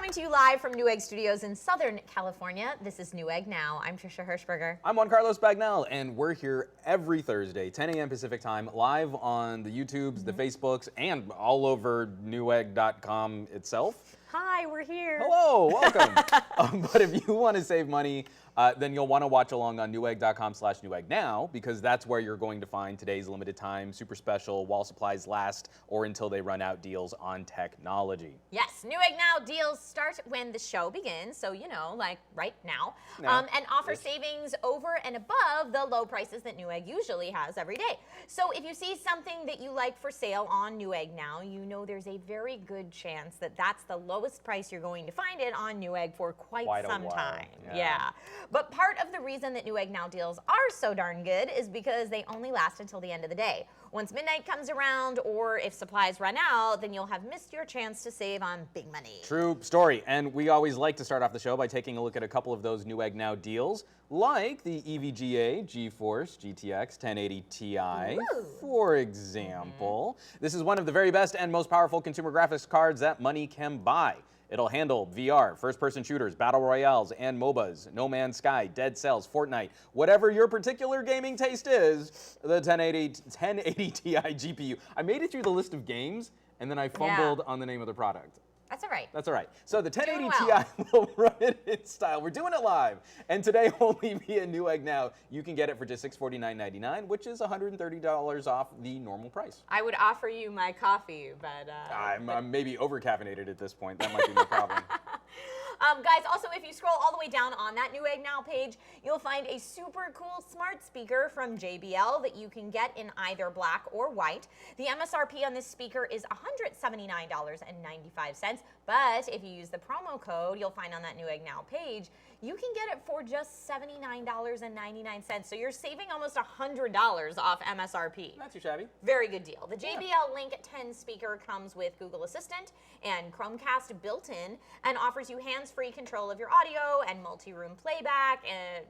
coming to you live from Newegg Studios in Southern California. This is Newegg Now. I'm Trisha Hirschberger. I'm Juan Carlos Bagnell, and we're here every Thursday, 10 a.m. Pacific time, live on the YouTubes, the Facebooks, and all over Newegg.com itself. Hi, we're here. Hello, welcome. But if you want to save money, then you'll want to watch along on Newegg.com/NeweggNow, because that's where you're going to find today's limited time, super special, while supplies last, or until they run out deals on technology. Yes, Newegg Now deals start when the show begins, so you know, like right now, and offer savings over and above the low prices that Newegg usually has every day. So if you see something that you like for sale on Newegg Now, you know there's a very good chance that that's the lowest price you're going to find it on Newegg for quite some time. Yeah. But part of the reason that Newegg Now deals are so darn good is because they only last until the end of the day. Once midnight comes around, or if supplies run out, then you'll have missed your chance to save on big money. True story. And we always like to start off the show by taking a look at a couple of those Newegg Now deals, like the EVGA GeForce GTX 1080 Ti, for example. This is one of the very best and most powerful consumer graphics cards that money can buy. It'll handle VR, first-person shooters, battle royales, and MOBAs, No Man's Sky, Dead Cells, Fortnite, whatever your particular gaming taste is, the 1080 Ti GPU. I made it through the list of games, and then I fumbled on the name of the product. That's all right. That's all right. So the 1080 Ti will run it in style. We're doing it live. And today, only via Newegg Now, you can get it for just $649.99, which is $130 off the normal price. I would offer you my coffee, but... I'm maybe over-caffeinated at this point. That might be my problem. Guys, also, if you scroll all the way down on that Newegg Now page, you'll find a super cool smart speaker from JBL that you can get in either black or white. The MSRP on this speaker is $179.95, but if you use the promo code you'll find on that Newegg Now page, you can get it for just $79.99. So you're saving almost $100 off MSRP. Not too shabby. Very good deal. The JBL Link 10 speaker comes with Google Assistant and Chromecast built in, and offers you hands-free control of your audio and multi-room playback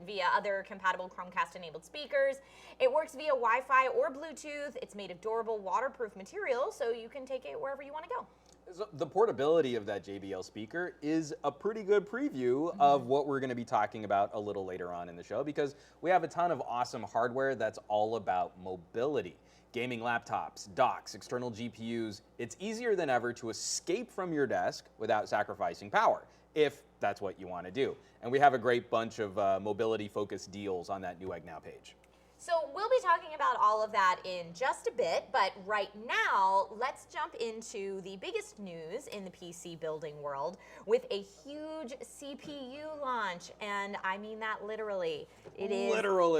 via other compatible Chromecast-enabled speakers. It works via Wi-Fi or Bluetooth. It's made of durable, waterproof material, so you can take it wherever you want to go. So the portability of that JBL speaker is a pretty good preview of what we're going to be talking about a little later on in the show, because we have a ton of awesome hardware that's all about mobility. Gaming laptops, docks, external GPUs, it's easier than ever to escape from your desk without sacrificing power, if that's what you want to do. And we have a great bunch of mobility-focused deals on that Newegg Now page. So we'll be talking about all of that in just a bit, but right now, let's jump into the biggest news in the PC building world with a huge CPU launch, and I mean that literally. It is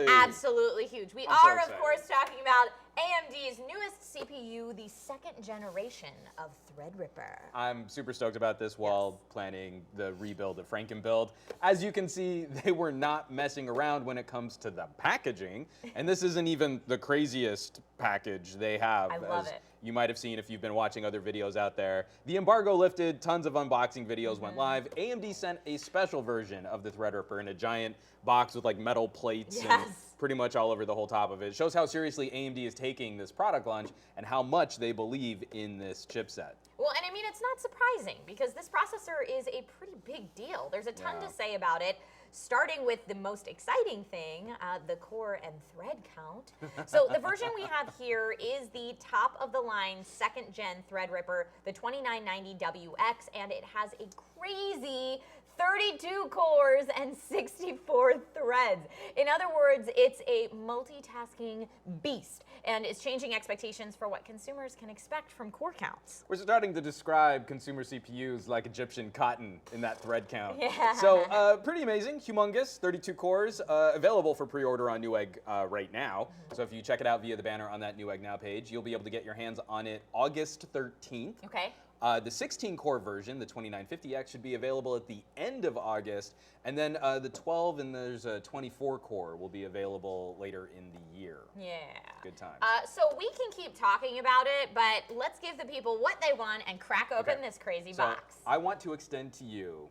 absolutely huge. We are, of course, talking about AMD's newest CPU, the second generation of Threadripper. I'm super stoked about this while planning the rebuild of Frankenbuild. As you can see, they were not messing around when it comes to the packaging, and this isn't even the craziest package they have. I love it. You might have seen if you've been watching other videos out there. The embargo lifted, tons of unboxing videos went live. AMD sent a special version of the Threadripper in a giant box with like metal plates and pretty much all over the whole top of it. It shows how seriously AMD is taking this product launch and how much they believe in this chipset. Well, and I mean, it's not surprising because this processor is a pretty big deal. There's a ton to say about it, starting with the most exciting thing, the core and thread count. So the version we have here is the top-of-the-line second-gen Threadripper, the 2990WX, and it has a crazy 32 cores and 64 threads. In other words, it's a multitasking beast, and it's changing expectations for what consumers can expect from core counts. We're starting to describe consumer CPUs like Egyptian cotton in that thread count. Yeah. So pretty amazing, humongous, 32 cores, available for pre-order on Newegg right now. So if you check it out via the banner on that Newegg Now page, you'll be able to get your hands on it August 13th. Okay. The 16-core version, the 2950X, should be available at the end of August, and then the 12 and there's a 24-core will be available later in the year. Yeah. Good time. So we can keep talking about it, but let's give the people what they want and crack open this crazy box. I want to extend to you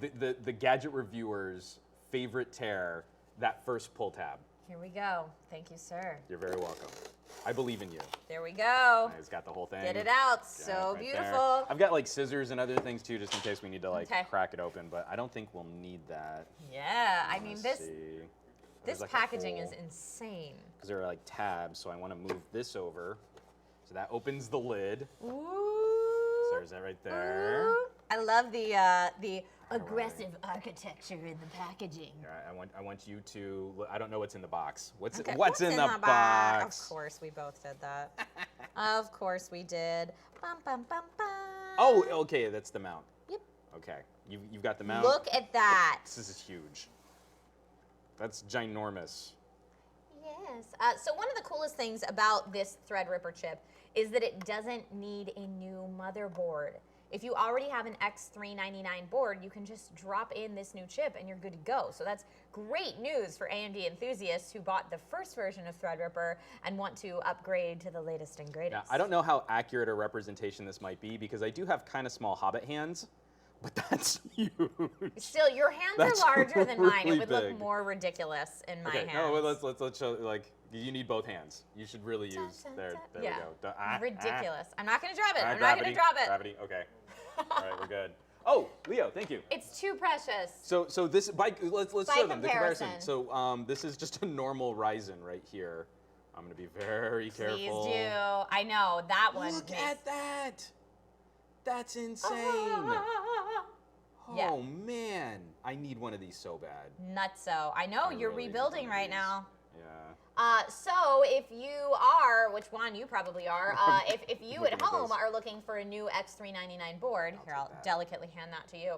the gadget reviewer's favorite tear, that first pull tab. Here we go. Thank you, sir. You're very welcome. I believe in you. There we go. It's got the whole thing. Get it out. Yeah, So right beautiful. there. I've got like scissors and other things too, just in case we need to like Okay. crack it open. But I don't think we'll need that. Yeah, I mean Let's this see. this There's, like, a packaging hole. is insane. Because there are like tabs, so I want to move this over. So that opens the lid. Ooh. So there's that right there. Ooh. I love the aggressive architecture in the packaging. Yeah, I want you to. I don't know what's in the box. What's Okay, in the box? Of course, we both did that. Of course, we did. Bum, bum, bum, bum. Oh, okay, that's the mount. Yep. Okay, you've got the mount. Look at that. This is huge. That's ginormous. Yes. So one of the coolest things about this Threadripper chip is that it doesn't need a new motherboard. If you already have an X399 board, you can just drop in this new chip and you're good to go. So that's great news for AMD enthusiasts who bought the first version of Threadripper and want to upgrade to the latest and greatest. Now, I don't know how accurate a representation this might be because I do have kind of small hobbit hands, but that's huge. Still, your hands That's are larger than mine. It really would big. look more ridiculous in my Okay, hands. no, let's show, like, you need both hands. You should really use, there Yeah. we go. Ridiculous. I'm not going to drop it. I'm not gravity, going to drop it. Gravity, okay. All right, we're good. Oh, Leo, thank you. It's too precious. So this, let's By show them the comparison. comparison. So this is just a normal Ryzen right here. I'm gonna be very careful. Please do. I know, that one. Look makes- at that. That's insane. Yeah. Oh man, I need one of these so bad. Nutso. I know, I you're really need rebuilding one of right these. now. Yeah. So if you are, which one you probably are, if you Looking at at home this. are looking for a new X399 board, here I'll take that. delicately hand that to you,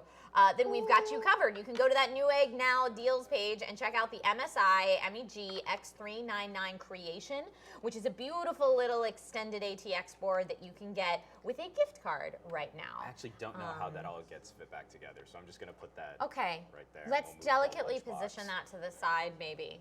then we've got you covered. You can go to that Newegg Now deals page and check out the MSI MEG X399 Creation, which is a beautiful little extended ATX board that you can get with a gift card right now. I actually don't know how that all gets fit back together, so I'm just gonna put that Okay. right there. Let's We'll move delicately the lunchbox. position that to the side, maybe.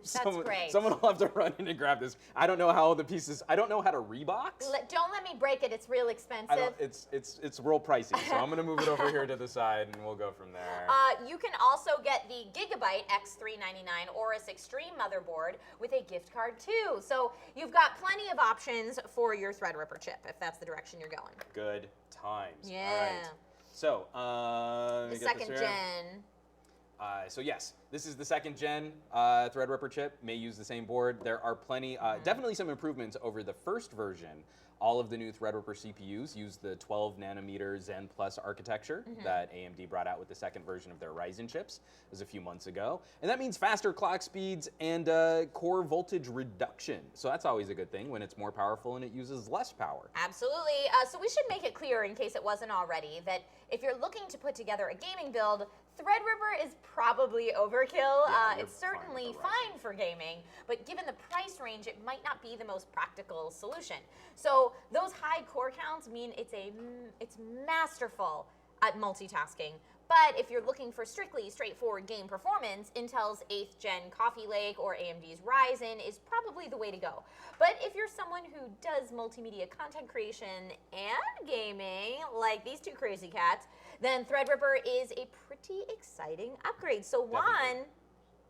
someone, great. Someone will have to run in and grab this. I don't know how the pieces. I don't know how to rebox. Don't let me break it. It's real expensive. I don't, it's real pricey, so I'm gonna move it over here to the side, and we'll go from there. You can also get the Gigabyte X399 Aorus Extreme motherboard with a gift card too. So you've got plenty of options for your Threadripper chip if that's the direction you're going. Good times. Yeah. All right. So, let me The get this second here. gen. So yes, this is the second gen Threadripper chip. May use the same board. There are plenty, definitely some improvements over the first version. All of the new Threadripper CPUs use the 12 nanometer Zen Plus architecture that AMD brought out with the second version of their Ryzen chips. It was a few months ago. And that means faster clock speeds and core voltage reduction. So that's always a good thing when it's more powerful and it uses less power. Absolutely. So we should make it clear, in case it wasn't already, that if you're looking to put together a gaming build, Threadripper is probably overkill. Yeah, you're It's fine with certainly the Ryzen. fine for gaming, but given the price range, it might not be the most practical solution. So those high core counts mean it's masterful at multitasking. But if you're looking for strictly straightforward game performance, Intel's 8th gen Coffee Lake or AMD's Ryzen is probably the way to go. But if you're someone who does multimedia content creation and gaming, like these two crazy cats, then Threadripper is a pretty exciting upgrade. So Definitely.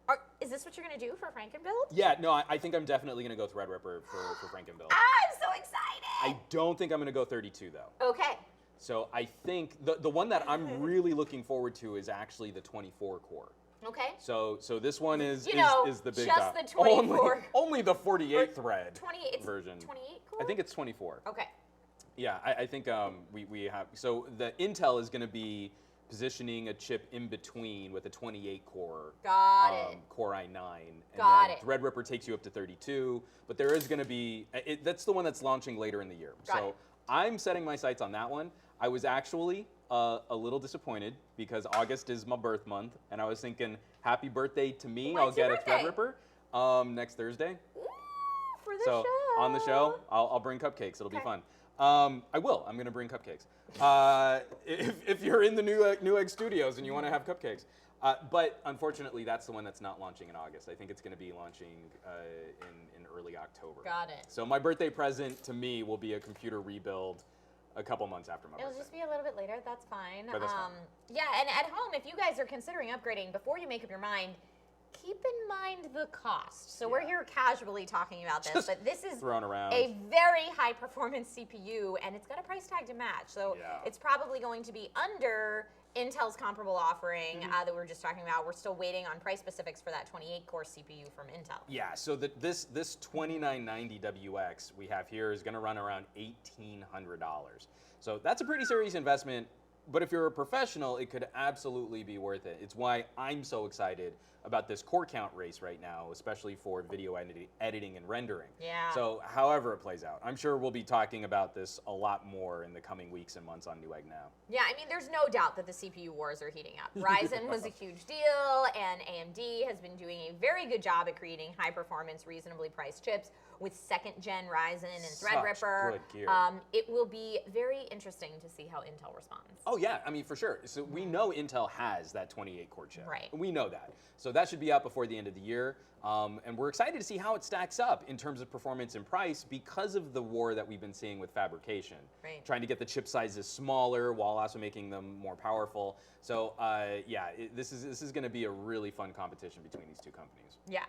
Juan, is this what you're gonna do for Frankenbuild? Yeah, no, I think I'm definitely gonna go Threadripper for Frankenbuild. I'm so I excited! don't think I'm gonna go 32 though. Okay. So I think the one that I'm really looking forward to is actually the 24 core. Okay. So this one is You know, is the big just dot. the 24. Only the 48 thread 28 version. 28 core? I think it's 24. Okay. Yeah, I think we have, so the Intel is going to be positioning a chip in between with a 28 core Got it. Core i9. And Got then it. Threadripper takes you up to 32, but there is going to be, that's the one that's launching later in the year. Got So it. I'm setting my sights on that one. I was actually a little disappointed because August is my birth month, and I was thinking, happy birthday to me. When's I'll get your a birthday? Threadripper next Thursday. Ooh, for the So show. on the show, I'll bring cupcakes. It'll be Okay. fun. I will. I'm going to bring cupcakes. If you're in the Newegg studios and you want to have cupcakes. But unfortunately, that's the one that's not launching in August. I think it's going to be launching in early October. Got it. So my birthday present to me will be a computer rebuild a couple months after my It'll birthday. just be a little bit later. That's fine. But that's fine. Yeah, and at home, if you guys are considering upgrading, before you make up your mind, keep in mind the cost. So we're here casually talking about this, Just but this is thrown around. a very high performance CPU, and it's got a price tag to match. So it's probably going to be under Intel's comparable offering that we were just talking about. We're still waiting on price specifics for that 28-core CPU from Intel. Yeah, so this 2990WX we have here is going to run around $1,800. So that's a pretty serious investment, but if you're a professional, it could absolutely be worth it. It's why I'm so excited about this core count race right now, especially for video editing and rendering. Yeah. So however it plays out, I'm sure we'll be talking about this a lot more in the coming weeks and months on Newegg Now. Yeah, I mean, there's no doubt that the CPU wars are heating up. Ryzen was a huge deal, and AMD has been doing a very good job at creating high-performance, reasonably priced chips with second-gen Ryzen and Threadripper. Good gear. It will be very interesting to see how Intel responds. Oh yeah, I mean for sure. So we know Intel has that 28-core chip. Right. We know that. So that should be out before the end of the year. And we're excited to see how it stacks up in terms of performance and price because of the war that we've been seeing with fabrication. Right. Trying to get the chip sizes smaller while also making them more powerful. So yeah, this is going to be a really fun competition between these two companies. Yeah.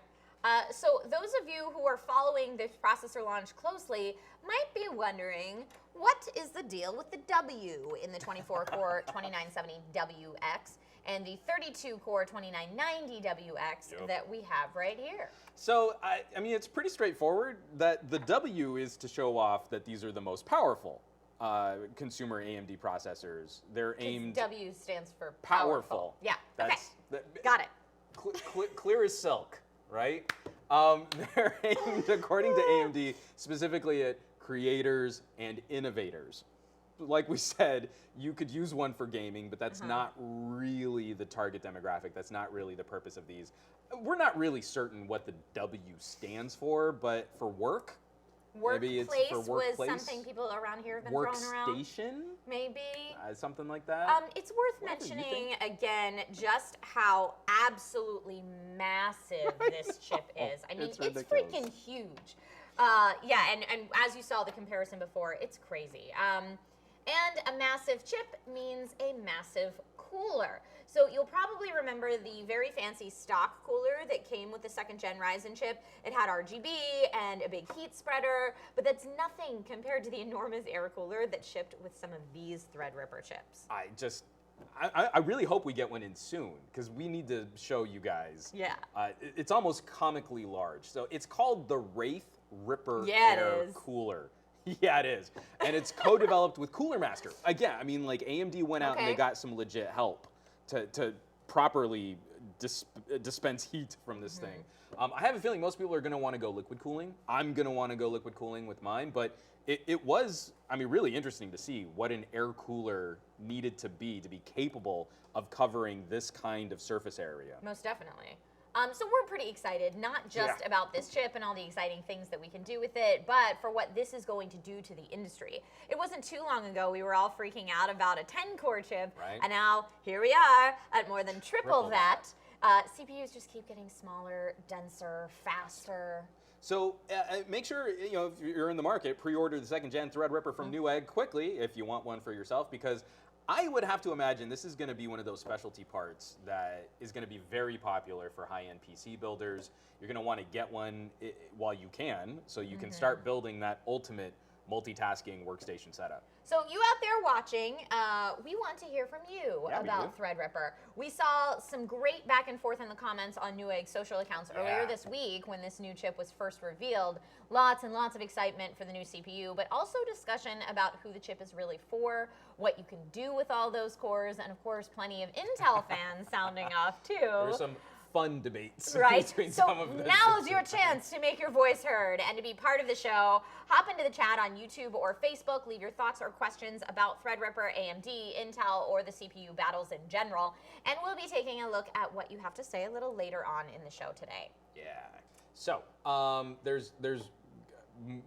So those of you who are following this processor launch closely might be wondering, what is the deal with the W in the 24-core 2970WX and the 32-core 2990WX that we have right here? So, I mean, it's pretty straightforward that the W is to show off that these are the most powerful consumer AMD processors. They're aimed... W stands for powerful. Yeah, That's, okay, got it. Clear as silk, right? They're aimed, according to AMD, specifically at creators and innovators. Like we said, you could use one for gaming, but that's not really the target demographic. That's not really the purpose of these. We're not really certain what the W stands for, but for work, maybe it's for workplace. Was something people around here have been throwing around. Workstation? Maybe. Something like that. It's worth mentioning again just how absolutely massive this chip is. I mean, it's freaking huge. Yeah, and as you saw the comparison before, it's crazy. And a massive chip means a massive cooler. So you'll probably remember the very fancy stock cooler that came with the second-gen Ryzen chip. It had RGB and a big heat spreader, but that's nothing compared to the enormous air cooler that shipped with some of these Threadripper chips. I really hope we get one in soon, because we need to show you guys. Yeah. It's almost comically large. So it's called the Wraith Ripper Yeah, Air it is. Cooler. Yeah, it is. And it's co-developed with Cooler Master. Again, I mean, like AMD went out and they got some legit help to properly dispense heat from this thing. I have a feeling most people are going to want to go liquid cooling. I'm going to want to go liquid cooling with mine, but it was, I mean, really interesting to see what an air cooler needed to be capable of covering this kind of surface area. Most definitely. So we're pretty excited, not just about this chip and all the exciting things that we can do with it, but for what this is going to do to the industry. It wasn't too long ago we were all freaking out about a 10-core chip, and now here we are at more than triple that. CPUs just keep getting smaller, denser, faster. So make sure, you know, if you're in the market, pre-order the second-gen Threadripper from Newegg quickly if you want one for yourself, because I would have to imagine this is going to be one of those specialty parts that is going to be very popular for high-end PC builders. You're going to want to get one while you can, so you can start building that ultimate multitasking workstation setup. So you out there watching, we want to hear from you about Threadripper. We saw some great back and forth in the comments on Newegg social accounts earlier this week when this new chip was first revealed. Lots and lots of excitement for the new CPU, but also discussion about who the chip is really for, what you can do with all those cores, and of course plenty of Intel fans sounding off too. There's some fun debates between so some of them. Now's your chance to make your voice heard and to be part of the show. Hop into the chat on YouTube or Facebook. Leave your thoughts or questions about Threadripper, AMD, Intel, or the CPU battles in general. And we'll be taking a look at what you have to say a little later on in the show today. Yeah. So there's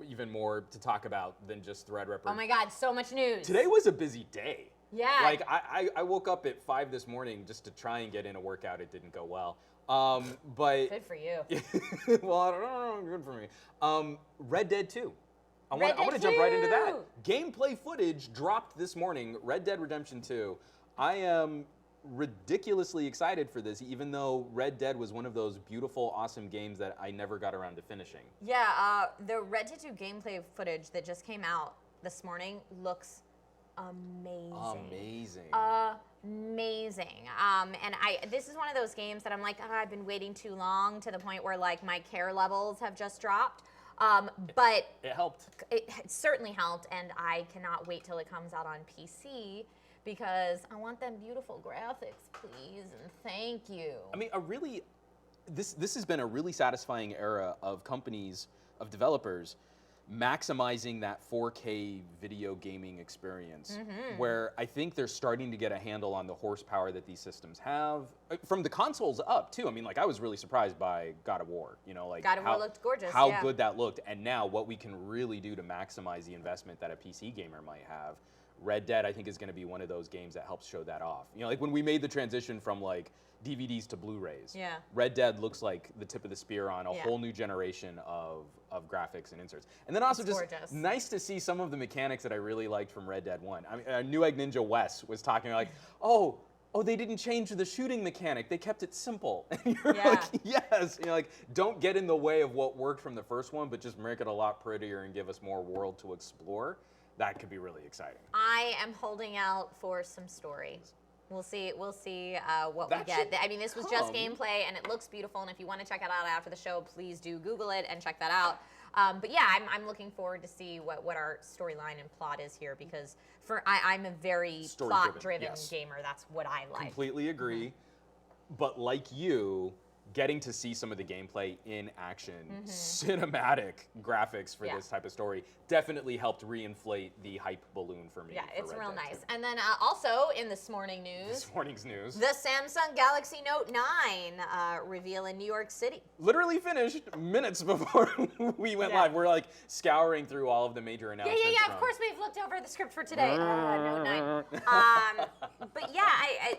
even more to talk about than just Threadripper. Oh my God, so much news. Today was a busy day. Yeah. Like I woke up at 5 this morning just to try and get in a workout. It didn't go well. But good for you. well, I don't know. Good for me. Red Dead 2. I want to jump right into that. Gameplay footage dropped this morning. Red Dead Redemption 2. I am ridiculously excited for this, even though Red Dead was one of those beautiful, awesome games that I never got around to finishing. Yeah, the Red Dead 2 gameplay footage that just came out this morning looks amazing. Amazing. And this is one of those games that I'm like, oh, I've been waiting too long, to the point where like my care levels have just dropped. But it helped. It certainly helped, and I cannot wait till it comes out on PC, because I want them beautiful graphics, please, and thank you. I mean, this has been a really satisfying era of companies, of developers, maximizing that 4K video gaming experience, where I think they're starting to get a handle on the horsepower that these systems have, from the consoles up too. I mean, like, I was really surprised by God of War, you know, like God of War looked gorgeous, how yeah. good that looked, and now what we can really do to maximize the investment that a PC gamer might have. Red Dead, I think, is going to be one of those games that helps show that off. You know, like when we made the transition from like DVDs to Blu-rays, yeah. Red Dead looks like the tip of the spear on a whole new generation of graphics and inserts. And then also just gorgeous. Nice to see some of the mechanics that I really liked from Red Dead 1. I mean, Newegg Ninja Wes was talking like, oh, they didn't change the shooting mechanic. They kept it simple. And you're like, yes. You're like, don't get in the way of what worked from the first one, but just make it a lot prettier and give us more world to explore. That could be really exciting. I am holding out for some story. We'll see what we get. I mean, this was just gameplay, and it looks beautiful, and if you want to check it out after the show, please do Google it and check that out. But yeah, I'm looking forward to see what our storyline and plot is here, because I'm a very plot-driven gamer. That's what I like. Completely agree. But like you, getting to see some of the gameplay in action, cinematic graphics for this type of story definitely helped reinflate the hype balloon for me. Yeah, it's real Dead nice. 2. And then also in this morning news, This morning's news, the Samsung Galaxy Note 9 reveal in New York City. Literally finished minutes before we went live. We're like scouring through all of the major announcements. Yeah. Of course, we've looked over the script for today. Note 9. But yeah,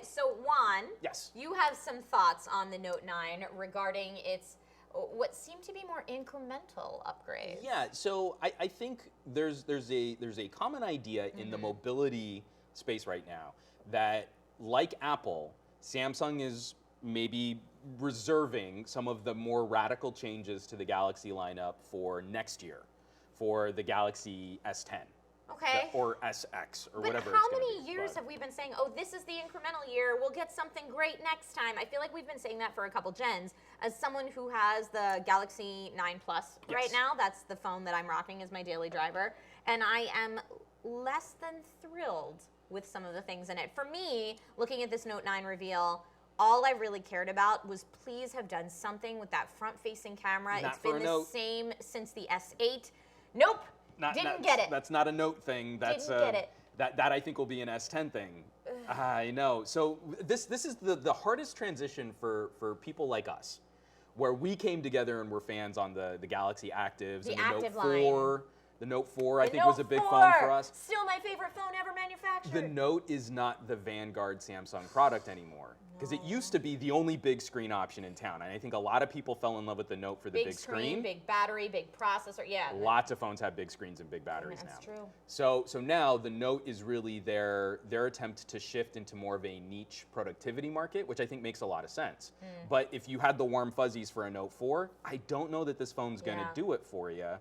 so Juan, yes, you have some thoughts on the Note 9 regarding its what seem to be more incremental upgrades. Yeah, so I think there's a common idea in the mobility space right now that, like Apple, Samsung is maybe reserving some of the more radical changes to the Galaxy lineup for next year, for the Galaxy S10. Okay. Or SX, or whatever. But how many years have we been saying, oh, this is the incremental year, we'll get something great next time? I feel like we've been saying that for a couple gens. As someone who has the Galaxy 9 Plus right now, that's the phone that I'm rocking as my daily driver, and I am less than thrilled with some of the things in it. For me, looking at this Note 9 reveal, all I really cared about was, please have done something with that front-facing camera. It's been the same since the S8. Nope. Didn't get it. That's not a Note thing. That's Didn't get it. That I think will be an S10 thing. I know. So this is the hardest transition for people like us, where we came together and were fans on the Galaxy Actives and the Note 4. The Note 4, I think, was a big phone for us. Still my favorite phone ever manufactured. The Note is not the vanguard Samsung product anymore. Because it used to be the only big screen option in town. And I think a lot of people fell in love with the Note for the big screen. Big battery, big processor, yeah. Lots of phones have big screens and big batteries now. That's true. So now the Note is really their attempt to shift into more of a niche productivity market, which I think makes a lot of sense. But if you had the warm fuzzies for a Note 4, I don't know that this phone's going to do it for you.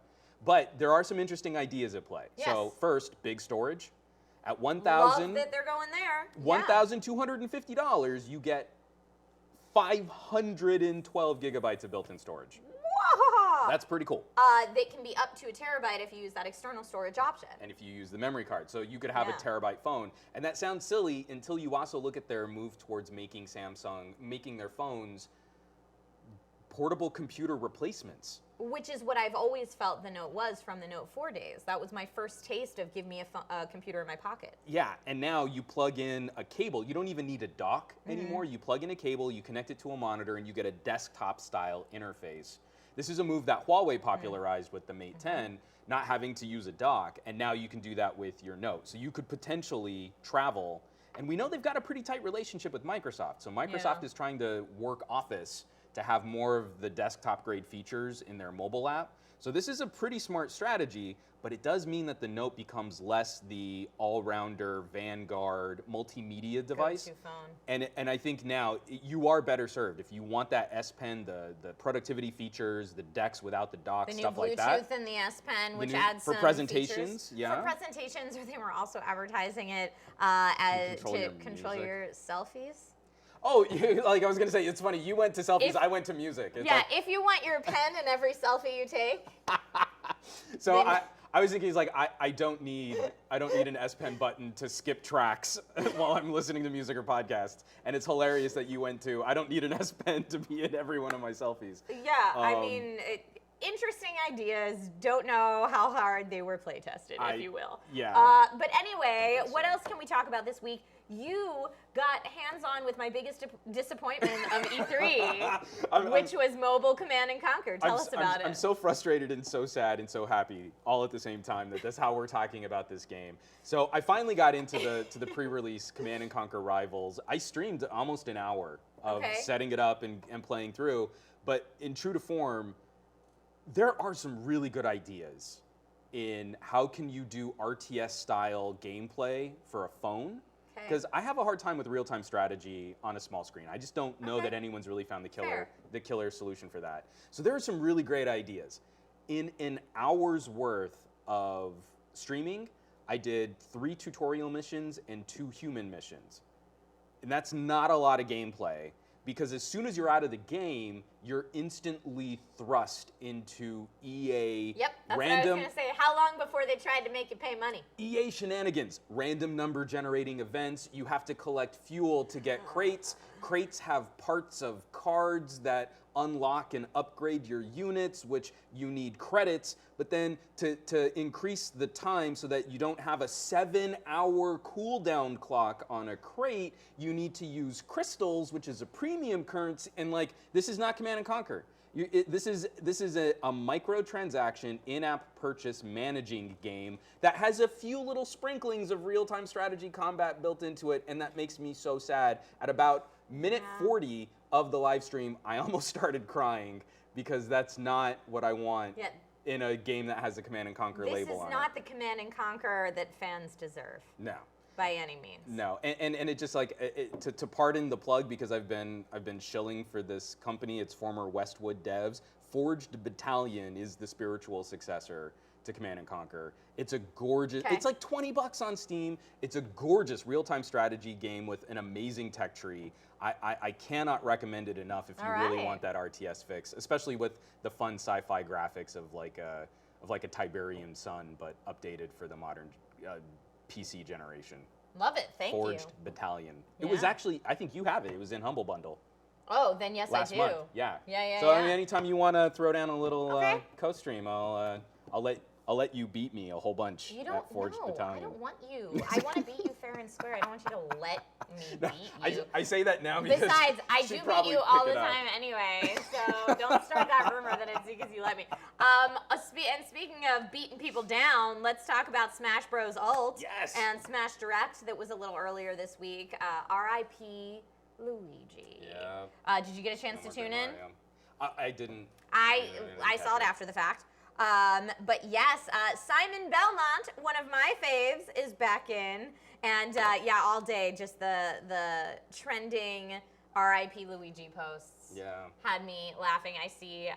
But there are some interesting ideas at play. Yes. So first, big storage. At $1,000, love that they're going there. $1,250, you get 512 gigabytes of built-in storage. Whoa! That's pretty cool. They can be up to 1 terabyte if you use that external storage option. And if you use the memory card. So you could have a terabyte phone. And that sounds silly until you also look at their move towards making their phones portable computer replacements. Which is what I've always felt the Note was from the Note 4 days. That was my first taste of give me a computer in my pocket. Yeah, and now you plug in a cable. You don't even need a dock anymore. You plug in a cable, you connect it to a monitor, and you get a desktop-style interface. This is a move that Huawei popularized with the Mate 10, not having to use a dock, and now you can do that with your Note. So you could potentially travel, and we know they've got a pretty tight relationship with Microsoft. So Microsoft is trying to work Office to have more of the desktop grade features in their mobile app. So this is a pretty smart strategy, but it does mean that the Note becomes less the all-rounder Vanguard multimedia device. Go-to phone. And I think now you are better served if you want that S Pen, the productivity features, the DeX without the dock, stuff like that. The new Bluetooth in the S Pen, which adds for some presentations. features. Yeah. For presentations, or they were also advertising it to control your selfies. Oh, like I was gonna say, it's funny. You went to selfies, I went to music. It's yeah, if you want your pen in every selfie you take. So I was thinking, like, I don't need an S Pen button to skip tracks while I'm listening to music or podcasts. And it's hilarious that you went to, I don't need an S Pen to be in every one of my selfies. Yeah, I mean, interesting ideas. Don't know how hard they were play tested, if you will. Yeah. But anyway, what else can we talk about this week? You got hands-on with my biggest disappointment of E3, which was mobile Command & Conquer. Tell us about it. I'm so frustrated and so sad and so happy all at the same time that that's how we're talking about this game. So I finally got into the pre-release Command & Conquer Rivals. I streamed almost an hour of setting it up and playing through, but in true to form, there are some really good ideas in how can you do RTS-style gameplay for a phone. Because I have a hard time with real-time strategy on a small screen. I just don't know that anyone's really found the killer solution for that. So there are some really great ideas. In an hour's worth of streaming, I did 3 tutorial missions and 2 human missions. And that's not a lot of gameplay, because as soon as you're out of the game, you're instantly thrust into EA Yep, that's random. what I was going to say. How long before they tried to make you pay money? EA shenanigans, random number generating events. You have to collect fuel to get crates. Crates have parts of cards that unlock and upgrade your units, which you need credits. But then to increase the time so that you don't have a 7-hour cooldown clock on a crate, you need to use crystals, which is a premium currency. And like, this is not Command & Conquer. This is a microtransaction in-app purchase managing game that has a few little sprinklings of real-time strategy combat built into it, and that makes me so sad. At about minute 40 of the live stream, I almost started crying because that's not what I want in a game that has a Command & Conquer label on it. This is not the Command & Conquer that fans deserve. No. By any means. No, and it just like, to pardon the plug, because I've been shilling for this company, its former Westwood devs, Forged Battalion is the spiritual successor to Command & Conquer. It's a gorgeous, it's like $20 on Steam. It's a gorgeous real-time strategy game with an amazing tech tree. I cannot recommend it enough if you really want that RTS fix, especially with the fun sci-fi graphics of like a Tiberium Sun, but updated for the modern PC generation. Love it, thank you. Forged Battalion. It was actually, I think you have it. It was in Humble Bundle. Oh, then yes, last I do. month. Yeah. Yeah. So I mean, anytime you want to throw down a little co-stream, I'll let you beat me a whole bunch at Forged Battalion. I don't want you. I want to beat you fair and square. I don't want you to let me beat you. I say that now because besides, I do beat you all the time anyway, so don't start that rumor that it's because you let me. And speaking of beating people down, let's talk about Smash Bros. Ult and Smash Direct that was a little earlier this week. R.I.P. Luigi. Yeah. Did you get a chance to tune in? I didn't. I saw it after the fact. But yes, Simon Belmont, one of my faves, is back in. And yeah, all day, just the trending R.I.P. Luigi posts had me laughing. I see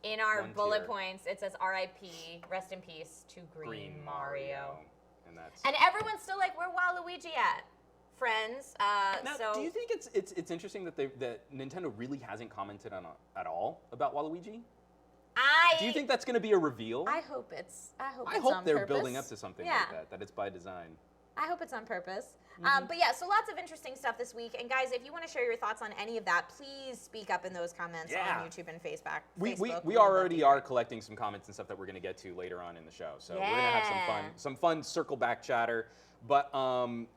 in our bullet points, it says R.I.P. rest in peace to Green Mario. And everyone's still like, where Waluigi at? Friends. Now, so do you think it's interesting that Nintendo really hasn't commented on at all about Waluigi? Do you think that's going to be a reveal? I hope it's. I hope they're purpose. building up to something like that. That it's by design. I hope it's on purpose. But yeah, so lots of interesting stuff this week. And guys, if you want to share your thoughts on any of that, please speak up in those comments on YouTube and Facebook. We already are collecting some comments and stuff that we're going to get to later on in the show. So we're going to have some fun circle back chatter. But in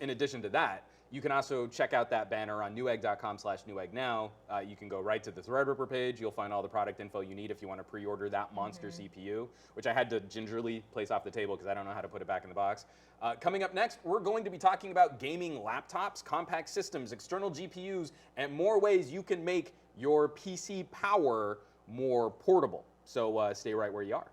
addition to that, You can also check out that banner on newegg.com/Newegg now. You can go right to the Threadripper page. You'll find all the product info you need if you want to pre-order that monster CPU, which I had to gingerly place off the table because I don't know how to put it back in the box. Coming up next, we're going to be talking about gaming laptops, compact systems, external GPUs, and more ways you can make your PC power more portable. So stay right where you are.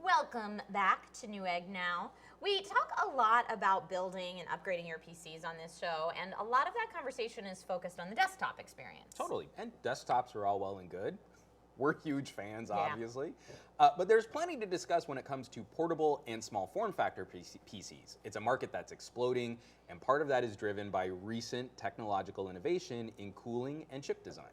Welcome back to Newegg Now. We talk a lot about building and upgrading your PCs on this show, and a lot of that conversation is focused on the desktop experience. Totally, and desktops are all well and good. We're huge fans, obviously. But there's plenty to discuss when it comes to portable and small form factor PCs. It's a market that's exploding, and part of that is driven by recent technological innovation in cooling and chip design.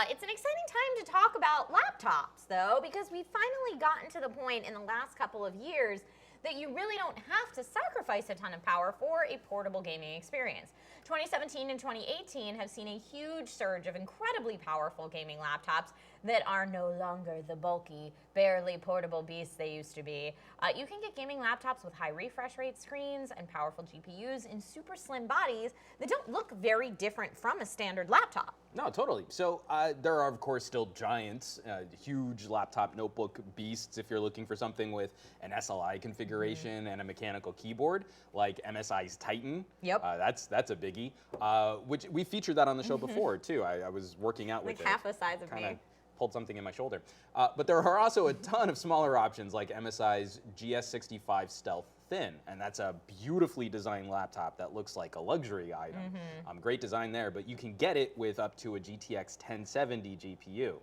It's an exciting time to talk about laptops, though, because we've finally gotten to the point in the last couple of years that you really don't have to sacrifice a ton of power for a portable gaming experience. 2017 and 2018 have seen a huge surge of incredibly powerful gaming laptops that are no longer the bulky, barely portable beasts they used to be. You can get gaming laptops with high refresh rate screens and powerful GPUs in super slim bodies that don't look very different from a standard laptop. No, totally. So there are, of course, still giants, huge laptop notebook beasts if you're looking for something with an SLI configuration and a mechanical keyboard, like MSI's Titan. Yep. That's a biggie, which we featured that on the show before, too. I was working out with like half the size of me. Pulled something in my shoulder. But there are also a ton of smaller options like MSI's GS65 Stealth Thin, and that's a beautifully designed laptop that looks like a luxury item. Great design there, but you can get it with up to a GTX 1070 GPU.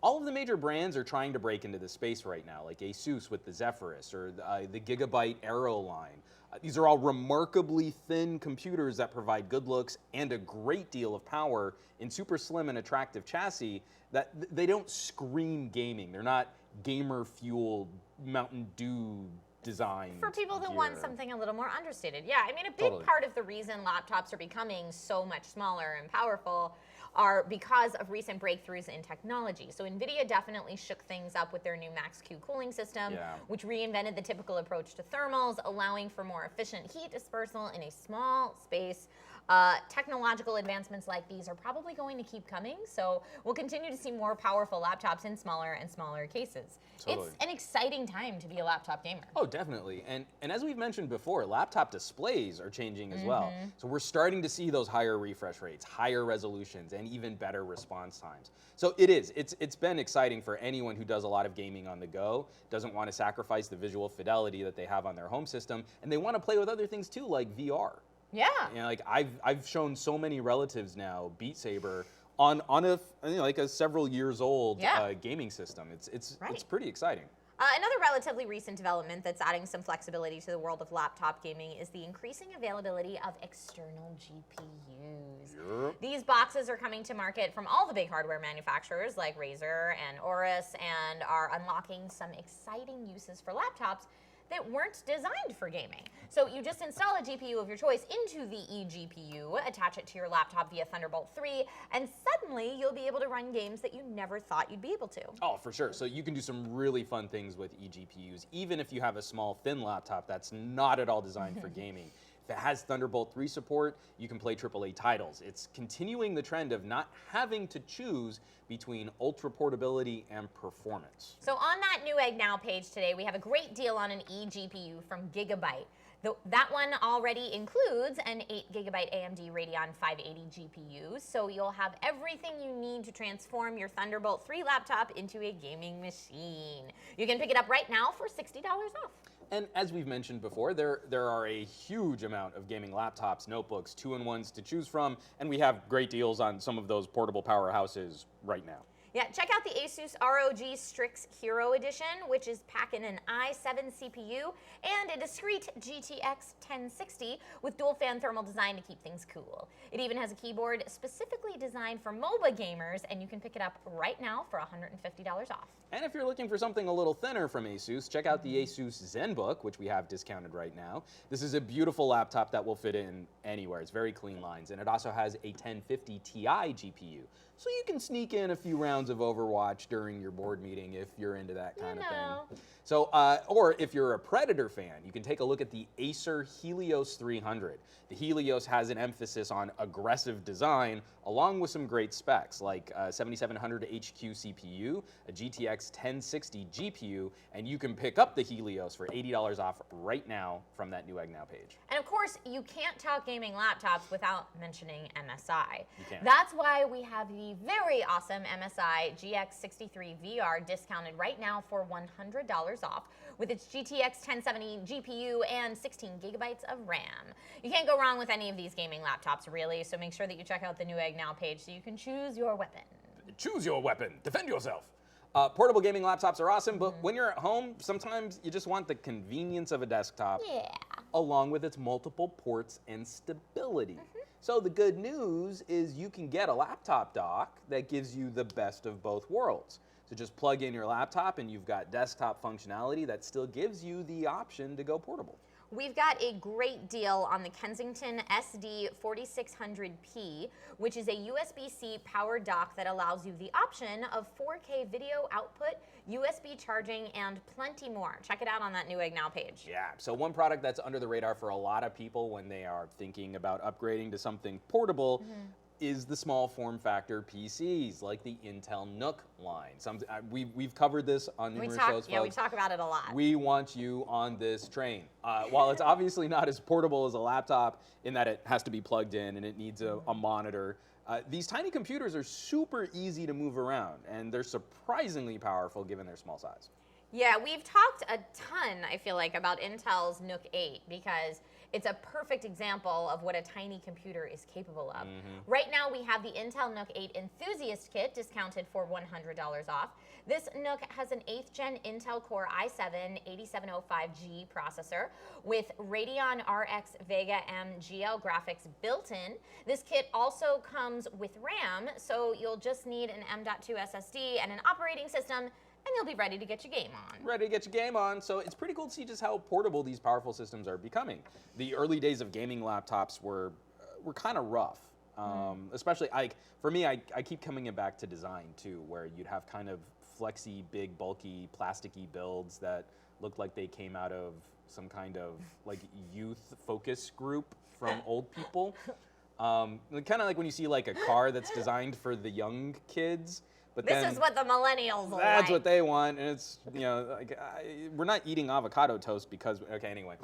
All of the major brands are trying to break into this space right now, like Asus with the Zephyrus or the Gigabyte Aero line. These are all remarkably thin computers that provide good looks and a great deal of power in super slim and attractive chassis that they don't scream gaming. They're not gamer-fueled Mountain Dew design. For people that gear. want something a little more understated. Yeah, I mean, a big part of the reason laptops are becoming so much smaller and powerful are because of recent breakthroughs in technology. So NVIDIA definitely shook things up with their new Max-Q cooling system, which reinvented the typical approach to thermals, allowing for more efficient heat dispersal in a small space. Technological advancements like these are probably going to keep coming, so we'll continue to see more powerful laptops in smaller and smaller cases. Totally. It's an exciting time to be a laptop gamer. Oh, definitely. And as we've mentioned before, laptop displays are changing as well. So we're starting to see those higher refresh rates, higher resolutions, and even better response times. So it's been exciting for anyone who does a lot of gaming on the go, doesn't want to sacrifice the visual fidelity that they have on their home system, and they want to play with other things too, like VR. Yeah. You know, like I've shown so many relatives now Beat Saber on a like a several years old gaming system. It's pretty exciting. Another relatively recent development that's adding some flexibility to the world of laptop gaming is the increasing availability of external GPUs. Yep. These boxes are coming to market from all the big hardware manufacturers like Razer and Aorus and are unlocking some exciting uses for laptops that weren't designed for gaming. So you just install a GPU of your choice into the eGPU, attach it to your laptop via Thunderbolt 3, and suddenly you'll be able to run games that you never thought you'd be able to. Oh, for sure. So you can do some really fun things with eGPUs, even if you have a small, thin laptop that's not at all designed for gaming. If it has Thunderbolt 3 support, you can play AAA titles. It's continuing the trend of not having to choose between ultra portability and performance. So on that Newegg Now page today, we have a great deal on an eGPU from Gigabyte. That one already includes an 8GB AMD Radeon 580 GPU, so you'll have everything you need to transform your Thunderbolt 3 laptop into a gaming machine. You can pick it up right now for $60 off. And as we've mentioned before, there are a huge amount of gaming laptops, notebooks, 2-in-1s to choose from, and we have great deals on some of those portable powerhouses right now. Yeah, check out the Asus ROG Strix Hero Edition, which is packing an i7 CPU and a discrete GTX 1060 with dual fan thermal design to keep things cool. It even has a keyboard specifically designed for MOBA gamers, and you can pick it up right now for $150 off. And if you're looking for something a little thinner from Asus, check out the Asus ZenBook, which we have discounted right now. This is a beautiful laptop that will fit in anywhere. It's very clean lines, and it also has a 1050 Ti GPU. So you can sneak in a few rounds of Overwatch during your board meeting if you're into that kind of thing. So, or if you're a Predator fan, you can take a look at the Acer Helios 300. The Helios has an emphasis on aggressive design, along with some great specs, like 7700 HQ CPU, a GTX 1060 GPU, and you can pick up the Helios for $80 off right now from that Newegg Now page. And of course, you can't talk gaming laptops without mentioning MSI. You can't. That's why we have the very awesome MSI GX63 VR discounted right now for $100 off with its GTX 1070 GPU and 16 gigabytes of RAM. You can't go wrong with any of these gaming laptops, really, so make sure that you check out the Newegg Now page so you can choose your weapon. Choose your weapon. Defend yourself. Portable gaming laptops are awesome, but when you're at home, sometimes you just want the convenience of a desktop, along with its multiple ports and stability. So the good news is you can get a laptop dock that gives you the best of both worlds. So just plug in your laptop and you've got desktop functionality that still gives you the option to go portable. We've got a great deal on the Kensington SD 4600P, which is a USB-C powered dock that allows you the option of 4K video output, USB charging, and plenty more. Check it out on that Newegg Now page. Yeah, so one product that's under the radar for a lot of people when they are thinking about upgrading to something portable is the small form factor PCs, like the Intel Nook line. We've covered this on numerous shows, folks. Yeah, we talk about it a lot. We want you on this train. While it's obviously not as portable as a laptop in that it has to be plugged in and it needs a monitor, these tiny computers are super easy to move around, and they're surprisingly powerful given their small size. Yeah, we've talked a ton, I feel like, about Intel's Nook 8 because it's a perfect example of what a tiny computer is capable of. Right now, we have the Intel Nook 8 Enthusiast Kit discounted for $100 off. This Nook has an 8th Gen Intel Core i7-8705G processor with Radeon RX Vega MGL graphics built in. This kit also comes with RAM, so you'll just need an M.2 SSD and an operating system, and you'll be ready to get your game on. Ready to get your game on. So it's pretty cool to see just how portable these powerful systems are becoming. The early days of gaming laptops were kind of rough. Especially, for me, I keep coming back to design too, where you'd have kind of flexy, big, bulky, plasticky builds that looked like they came out of some kind of like youth focus group from old people. Kind of like when you see like a car that's designed for the young kids. But this is what the millennials like. That's what they want, and it's, you know, like, we're not eating avocado toast because, okay, anyway.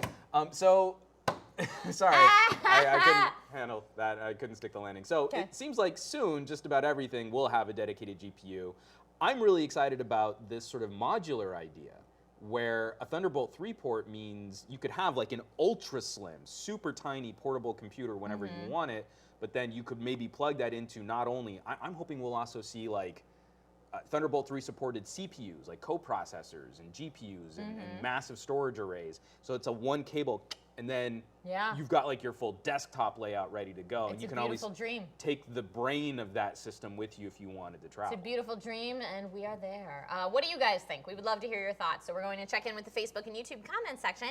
Sorry, I couldn't handle that. I couldn't stick the landing. So it seems like soon just about everything will have a dedicated GPU. I'm really excited about this sort of modular idea where a Thunderbolt 3 port means you could have like an ultra slim, super tiny portable computer whenever you want it, but then you could maybe plug that into not only, I'm hoping we'll also see like Thunderbolt 3 supported CPUs, like co-processors and GPUs and massive storage arrays. So it's a one cable, and then you've got like your full desktop layout ready to go. And you can always take the brain of that system with you if you wanted to travel. It's a beautiful dream, and we are there. What do you guys think? We would love to hear your thoughts. So we're going to check in with the Facebook and YouTube comment section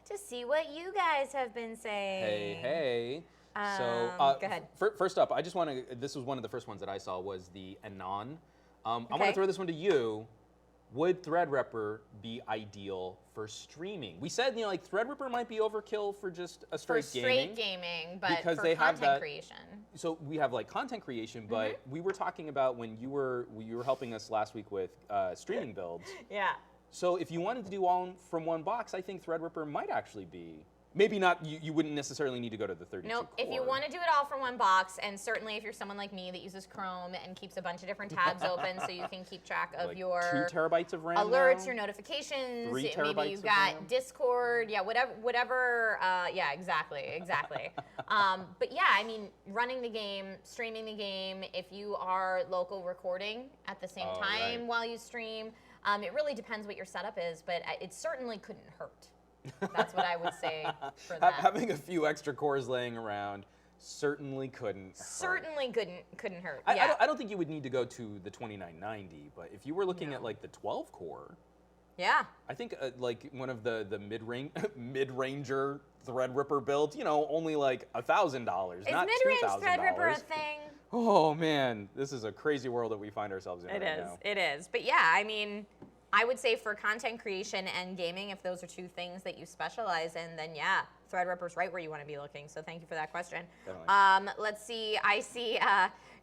to see what you guys have been saying. Hey. So go ahead. First up, I just want to, this was one of the first ones that I saw, was the Anon. I want to throw this one to you. Would Threadripper be ideal for streaming? We said, you know, like Threadripper might be overkill for just a straight gaming, but because for they have content creation. So we have like content creation, but we were talking about when you were helping us last week with streaming builds. Yeah. So if you wanted to do all from one box, I think Threadripper might actually be maybe not, you wouldn't necessarily need to go to the 32 Nope. core. If you want to do it all for one box, and certainly if you're someone like me that uses Chrome and keeps a bunch of different tabs open so you can keep track of like your 2 terabytes of RAM alerts, now? your notifications. 3 Maybe terabytes you've of got RAM? Discord. Yeah, whatever. Yeah, exactly. But yeah, I mean, running the game, streaming the game. If you are local recording at the same time right. while you stream, it really depends what your setup is, but it certainly couldn't hurt. That's what I would say for that. Having a few extra cores laying around certainly couldn't couldn't hurt. I don't think you would need to go to the 2990, but if you were looking at like the 12 core, yeah, I think like one of the mid-ranger Threadripper builds, only like $1,000, not $2,000. Is mid-range Threadripper a thing? Oh man, this is a crazy world that we find ourselves in now. It is. But yeah, I mean, I would say for content creation and gaming, if those are 2 things that you specialize in, then yeah, Threadripper's right where you want to be looking. So thank you for that question. Let's see. I see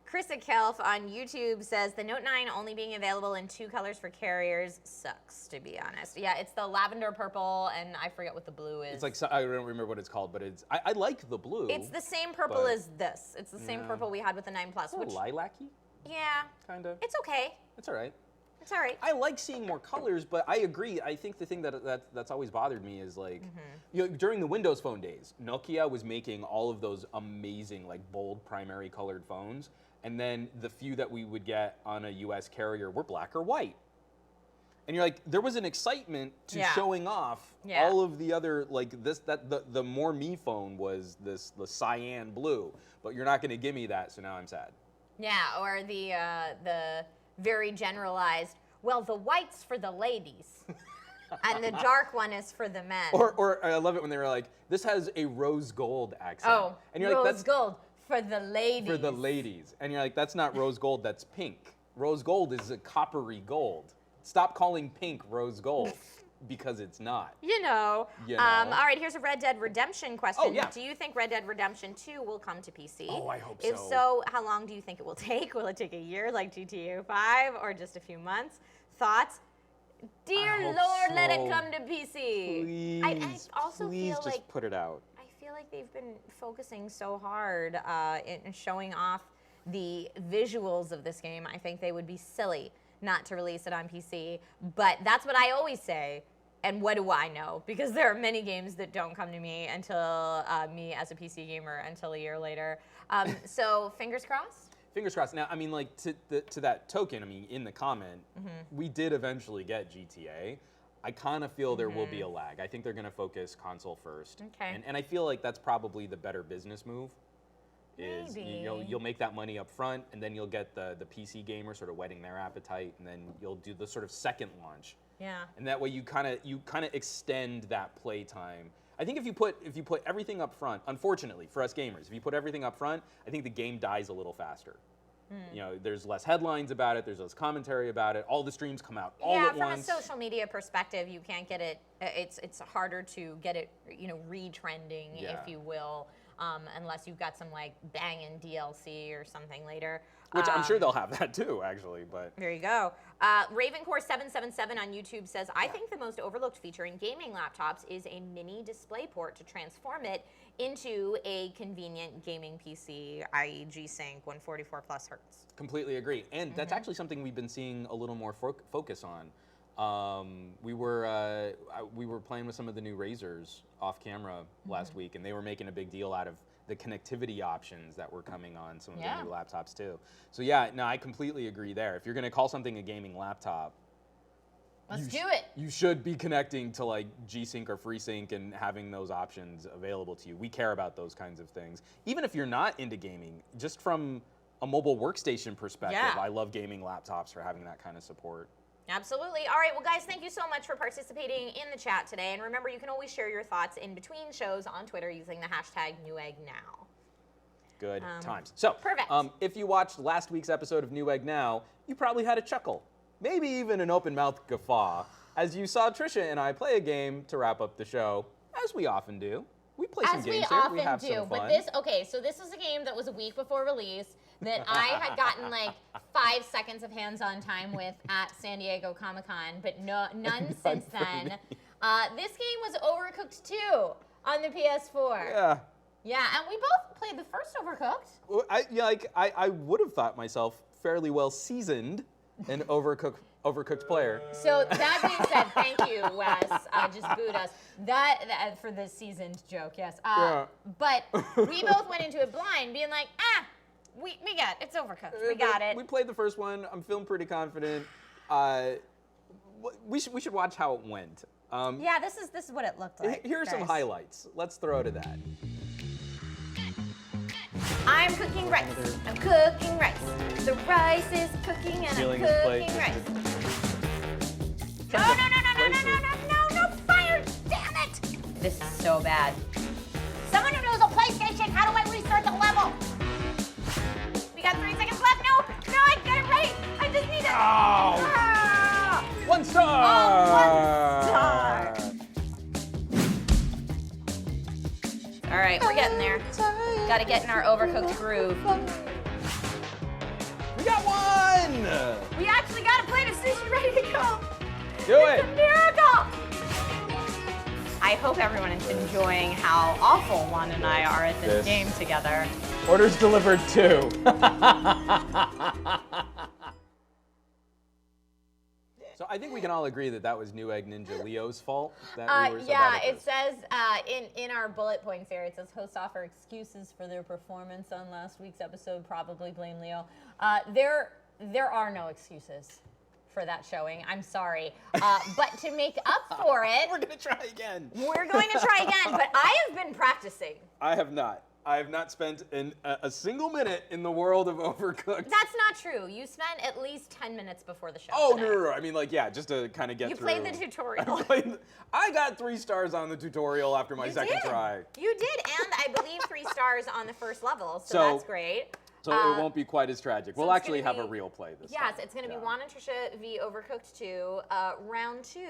Chris Akelf on YouTube says the Note 9 only being available in 2 colors for carriers sucks, to be honest. Yeah, it's the lavender purple, and I forget what the blue is. It's like, I don't remember what it's called, but I like the blue. It's the same purple as this. It's the same purple we had with the 9 Plus. It's a little lilac-y? Yeah. Kind of. It's okay. It's all right. It's all right. I like seeing more colors, but I agree. I think the thing that's always bothered me is like, during the Windows Phone days, Nokia was making all of those amazing, like bold primary colored phones, and then the few that we would get on a US carrier were black or white. And you're like, there was an excitement to showing off all of the other, like the more me phone was the cyan blue, but you're not going to give me that, so now I'm sad. Yeah, or the very generalized, well, the white's for the ladies, and the dark one is for the men. Or I love it when they were like, this has a rose gold accent. Oh, and you're rose like, that's gold for the ladies. For the ladies. And you're like, that's not rose gold, that's pink. Rose gold is a coppery gold. Stop calling pink rose gold. Because it's not. You know. All right, here's a Red Dead Redemption question. Oh, yeah. Do you think Red Dead Redemption 2 will come to PC? Oh, I hope so. If so, how long do you think it will take? Will it take a year like GTA 5 or just a few months? Thoughts? Dear Lord, so. let it come to PC. Please, I also please feel just like put it out. I feel like they've been focusing so hard in showing off the visuals of this game. I think they would be silly not to release it on PC. But that's what I always say. And what do I know? Because there are many games that don't come to me until me as a PC gamer until a year later. So fingers crossed. Fingers crossed. Now, I mean, like to that token, I mean, in the comment, we did eventually get GTA. I kind of feel there will be a lag. I think they're going to focus console first. Okay. And I feel like that's probably the better business move. Is Maybe. you'll make that money up front, and then you'll get the PC gamer sort of whetting their appetite, and then you'll do the sort of second launch. Yeah. And that way you kind of extend that play time. I think if you put everything up front, unfortunately for us gamers, if you put everything up front, I think the game dies a little faster. There's less headlines about it, there's less commentary about it, all the streams come out all at once. From a social media perspective, you can't get it, it's harder to get it, re-trending, if you will, unless you've got some like banging DLC or something later. Which I'm sure they'll have that too, actually, but. There you go. Ravencore777 on YouTube says, I think the most overlooked feature in gaming laptops is a mini display port to transform it into a convenient gaming PC, i.e. G-Sync 144 plus hertz. Completely agree. And that's actually something we've been seeing a little more focus on. We were playing with some of the new Razers off camera last week, and they were making a big deal out of the connectivity options that were coming on some of the new laptops too. So yeah, no, I completely agree there. If you're going to call something a gaming laptop, let's do it. You should be connecting to like G-Sync or FreeSync and having those options available to you. We care about those kinds of things. Even if you're not into gaming, just from a mobile workstation perspective, I love gaming laptops for having that kind of support. Absolutely. All right, well, guys, thank you so much for participating in the chat today. And remember, you can always share your thoughts in between shows on Twitter using the hashtag #NewEggNow. Good times. So, perfect. If you watched last week's episode of Newegg Now, you probably had a chuckle, maybe even an open-mouthed guffaw, as you saw Trisha and I play a game to wrap up the show, as we often do. We play some games here. We have some fun. But this is a game that was a week before release that I had gotten like 5 seconds of hands-on time with at San Diego Comic-Con, but none since then. This game was Overcooked 2. on the PS4. Yeah. Yeah, and we both played the first Overcooked. Well, I would have thought myself fairly well seasoned an overcooked player. So that being said, thank you, Wes. Just booed us. That for the seasoned joke, yes. Yeah. But we both went into it blind, being like, we got it. It's Overcooked. We got it. We played the first one. I'm feeling pretty confident. We should watch how it went. Yeah, this is what it looked like. Here are some highlights. Let's throw to that. I'm cooking rice. I'm cooking rice. The rice is cooking and Stealing I'm his plate. cooking rice. No, fire! Damn it! This is so bad. Someone who knows a PlayStation, how do I restart the level? We got 3 seconds left. No, I got it right. I just need it. Oh! 1 star! Oh, 1 star. All right, we're getting there. Got to get in our Overcooked groove. We got 1! We actually got a plate of sushi ready to go. Do it! It's a miracle! I hope everyone is enjoying how awful Juan and I are at this game together. Orders delivered 2. So I think we can all agree that that was Newegg Ninja Leo's fault. That we were so yeah, bad at it this. says in our bullet points here, it says hosts offer excuses for their performance on last week's episode. Probably blame Leo. There are no excuses for that showing. I'm sorry, but to make up for it, We're gonna try again. we're going to try again. But I have been practicing. I have not. I have not spent a single minute in the world of Overcooked. That's not true. You spent at least 10 minutes before the show. Oh, today. no. I mean, like, yeah, just to kind of get You through. played the tutorial. I got 3 stars on the tutorial after my second try. You did, and I believe 3 stars on the first level, so that's great. So it won't be quite as tragic. We'll it's actually gonna have a be- real play this time. Yes, it's going to be Juan and Trisha v. Overcooked 2, round 2.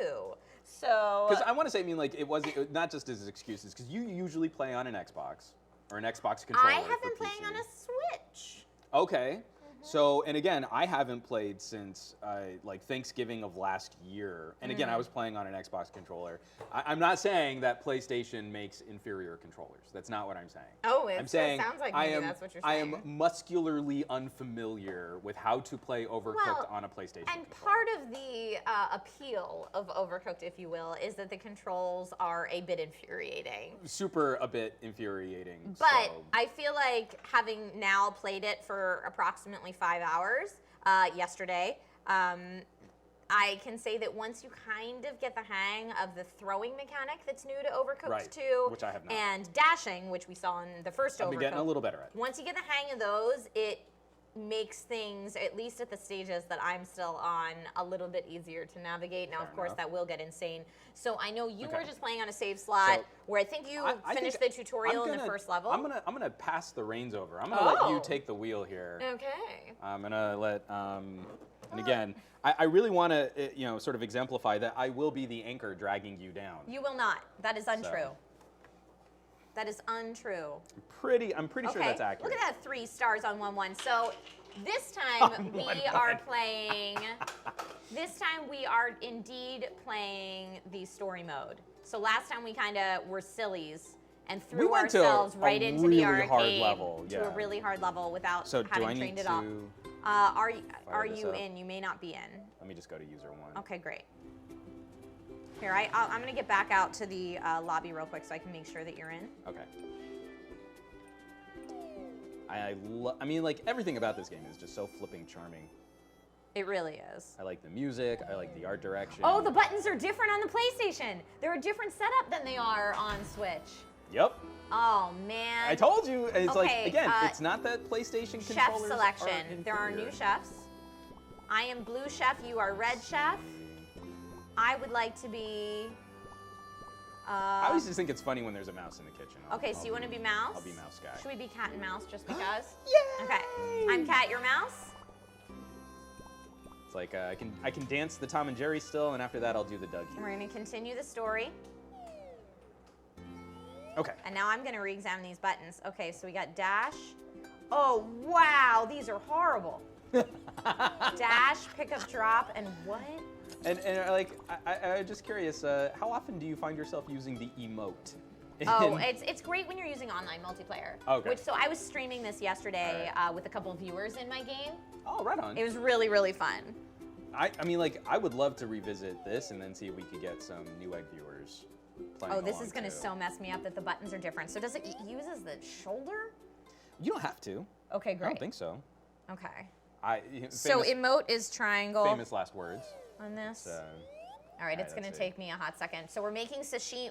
So. Because I want to say, I mean, like, it wasn't not just as excuses, because you usually play on an Xbox or an Xbox controller. I have been for playing PC. on a Switch. Okay. So, and again, I haven't played since like Thanksgiving of last year. And again, I was playing on an Xbox controller. I'm not saying that PlayStation makes inferior controllers. That's not what I'm saying. Oh, I'm saying it sounds like I maybe am, that's what you're I saying. am muscularly unfamiliar with how to play Overcooked on a PlayStation And controller. part of the appeal of Overcooked, if you will, is that the controls are a bit infuriating. Super a bit infuriating. But so. I feel like having now played it for approximately 5 hours yesterday, I can say that once you kind of get the hang of the throwing mechanic that's new to Overcooked 2, which I have not. and dashing, which we saw in the first Overcooked. I've been getting a little better at it. Once you get the hang of those, it makes things, at least at the stages that I'm still on, a little bit easier to navigate. Now, of course, that will get insane. So I know you were just playing on a save slot, So, where I think you I finished think the tutorial in the first level. I'm gonna pass the reins over. I'm gonna let you take the wheel here. Okay. I'm gonna let and again, I really want to you know, sort of exemplify that I will be the anchor dragging you down. You will not. That is untrue. That is untrue. I'm pretty sure that's accurate. Look at that 3 stars on 1-1. So this time we are playing. This time we are indeed playing the story mode. So last time we kind of were sillies and threw ourselves right into the arcade hard level, to a really hard level without So do having I trained need it off. to Are this you up? in? You may not be in. Let me just go to user 1. Okay, great. Here, I'm gonna get back out to the lobby real quick so I can make sure that you're in. Okay. I mean, like, everything about this game is just so flipping charming. It really is. I like the music. I like the art direction. Oh, the buttons are different on the PlayStation. They're a different setup than they are on Switch. Yep. Oh, man. I told you. It's like, Okay, again, it's not that PlayStation Chef controllers selection. There are new chefs. I am blue chef. You are red chef. I would like to be... I always just think it's funny when there's a mouse in the kitchen. Okay, so you want to be mouse? I'll be mouse guy. Should we be cat and mouse just because? Yay! Okay. I'm cat, you're mouse? It's like I can dance the Tom and Jerry still, and after that I'll do the Dougie. We're going to continue the story. Okay. And now I'm going to re-examine these buttons. Okay, so we got dash. Oh, wow, these are horrible. Dash, pick up, drop, and what? And like, I'm just curious, how often do you find yourself using the emote Oh, it's great when you're using online multiplayer. Okay. So I was streaming this yesterday with a couple of viewers in my game. Oh, right on. It was really, really fun. I mean, like, I would love to revisit this and then see if we could get some Newegg viewers playing Oh, this along, is going to too. so mess me up that the buttons are different. So does it use the shoulder? You don't have to. Okay, great. I don't think so. Okay. So emote is triangle Famous last words. on this. So, All right, it's going to let's see. take me a hot second. So we're making sushi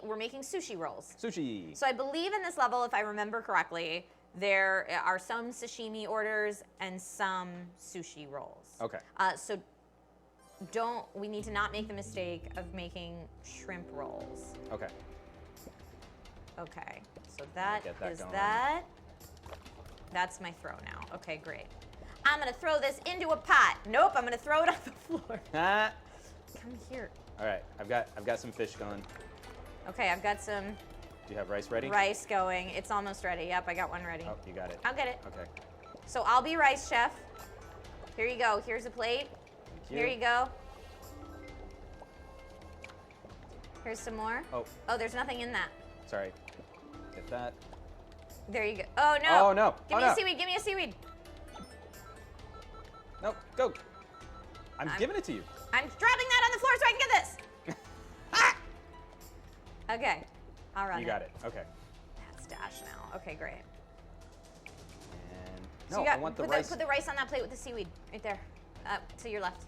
rolls. Sushi. So I believe in this level, if I remember correctly, there are some sashimi orders and some sushi rolls. Okay. So we need to not make the mistake of making shrimp rolls. Okay. Okay, so that Get that is going. that. That's my throw now. Okay, great. I'm gonna throw this into a pot. Nope, I'm gonna throw it on the floor. Ah. Come here. All right, I've got some fish going. Okay, I've got some Do you have rice ready? rice going. It's almost ready. Yep, I got one ready. Oh, you got it. I'll get it. Okay. So I'll be rice chef. Here you go. Here's a plate. Thank you. Here you go. Here's some more. Oh, Oh, there's nothing in that. sorry. Get that. There you go. Oh no. Oh, no. Give Oh, me no. a seaweed. Give me a seaweed. No, go. I'm giving it to you. I'm dropping that on the floor so I can get this. Ah! Okay. I'll run You got it. Okay. That's dash now. Okay, great. And So no, you got, I want the put rice. put the rice on that plate with the seaweed right there. To your left.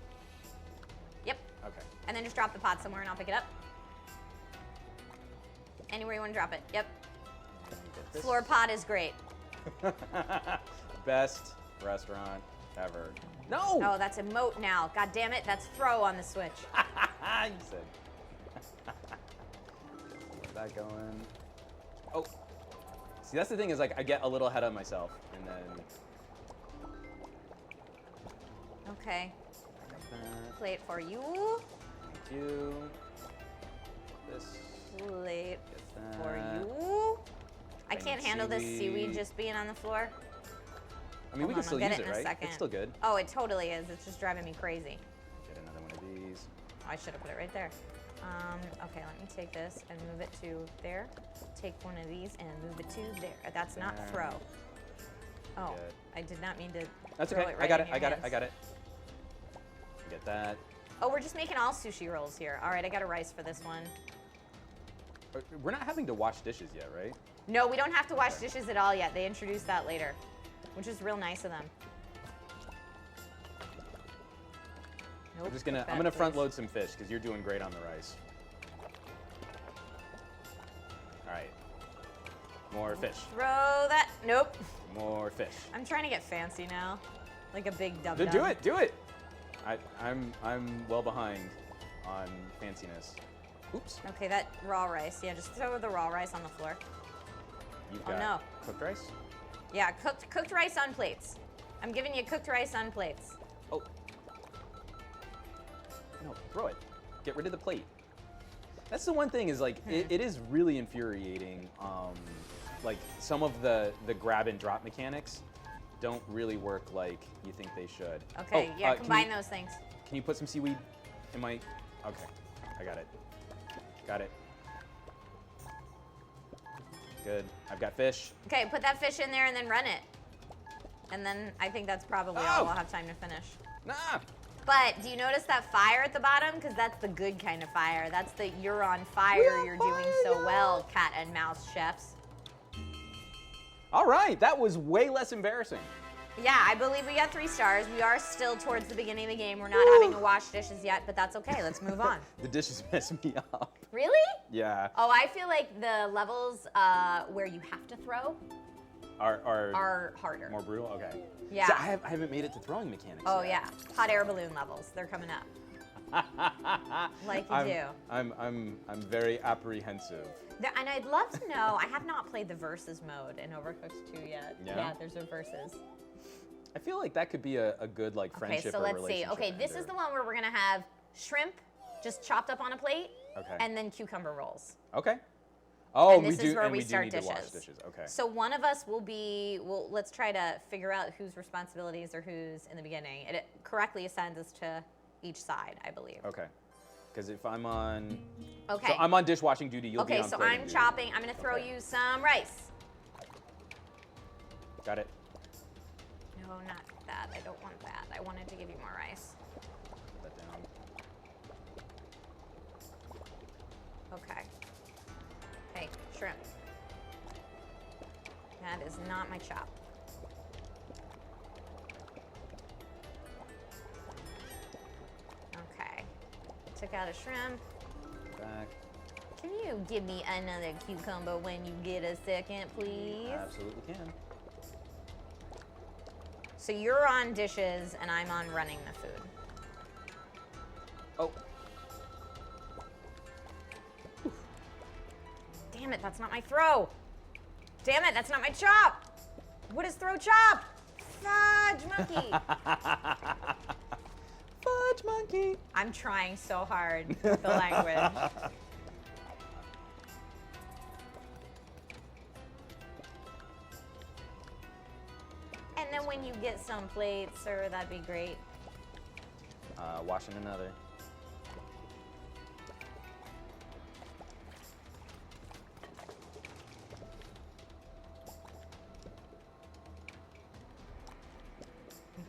Yep. Okay. And then just drop the pot somewhere and I'll pick it up. Anywhere you want to drop it. Yep. And get this. Floor pot is great. Best restaurant ever. No. Oh, that's emote now. God damn it. That's throw on the switch. You said. Get that going. Oh. See, that's the thing is like I get a little ahead of myself, and then. Okay. Got that. Plate for you. Thank you. This. Plate Get for that. you. I Bring can't the handle this seaweed seaweed. just being on the floor. I mean, we Hold can on, still I'll use get it, it in a right? second. It's still good. Oh, it totally is. It's just driving me crazy. Get another one of these. Oh, I should have put it right there. Okay, let me take this and move it to there. Take one of these and move it to there. That's not There. throw. Oh, Good. I did not mean to That's throw okay. it right I got in it. your I got it. hands. I got it. Get that. Oh, we're just making all sushi rolls here. All right, I got a rice for this one. We're not having to wash dishes yet, right? No, we don't have to wash dishes at all yet. They introduced that later, which is real nice of them. Nope, I'm gonna front load some fish because you're doing great on the rice. All right. More fish. Throw that. Nope. More fish. I'm trying to get fancy now, like a big dum-dum. Do it. Do it. I'm well behind on fanciness. Oops. Okay, that raw rice. Yeah, just throw the raw rice on the floor. You've Oh, got no. cooked rice. Yeah, cooked rice on plates. I'm giving you cooked rice on plates. Oh. No, throw it. Get rid of the plate. That's the one thing is like it is really infuriating. Like some of the grab and drop mechanics don't really work like you think they should. Okay, Oh, yeah, can combine you- those things. Can you put some seaweed in my? Okay, I got it. Got it. Good. I've got fish. Okay, put that fish in there and then run it. And then I think that's probably Oh! all we'll have time to finish. Nah. But do you notice that fire at the bottom? Because that's the good kind of fire. That's the you're on fire, you're doing so well, cat and mouse chefs. All right, that was way less embarrassing. Yeah, I believe we got 3 stars. We are still towards the beginning of the game. We're not having to wash dishes yet, but that's okay. Let's move on. The dishes mess me up. Really? Yeah. Oh, I feel like the levels where you have to throw are harder. more brutal. Okay. Yeah. So I haven't made it to throwing mechanics. Oh yet. yeah, hot air balloon levels. They're coming up. Like you do. I'm very apprehensive. And I'd love to know. I have not played the versus mode in Overcooked 2 yet. Yeah? Yeah, there's a versus. I feel like that could be a good like Okay, friendship so or let's see. relationship Okay, this is ender. the one where we're gonna have shrimp just chopped up on a plate, Okay. and then cucumber rolls. Okay. Oh, And this we do. is where and we do start need to wash dishes. dishes. Okay. So one of us will be. Well, let's try to figure out whose responsibilities or who's in the beginning. It correctly assigns us to each side, I believe. Okay. because if I'm on... Okay. So I'm on dishwashing duty, you'll be on Okay, so plating I'm duty. chopping. I'm going to throw you some rice. Got it. No, not that. I don't want that. I wanted to give you more rice. Put that down. Okay. Hey, shrimp. That is not my chop. Okay. Took out a shrimp. Back. Can you give me another cucumber when you get a second, please? Absolutely can. So you're on dishes and I'm on running the food. Oh. Damn it, that's not my throw. Damn it, that's not my chop. What is throw chop? Fudge monkey. Fudge monkey. I'm trying so hard with the language. And then when you get some plates, sir, that'd be great. Washing another.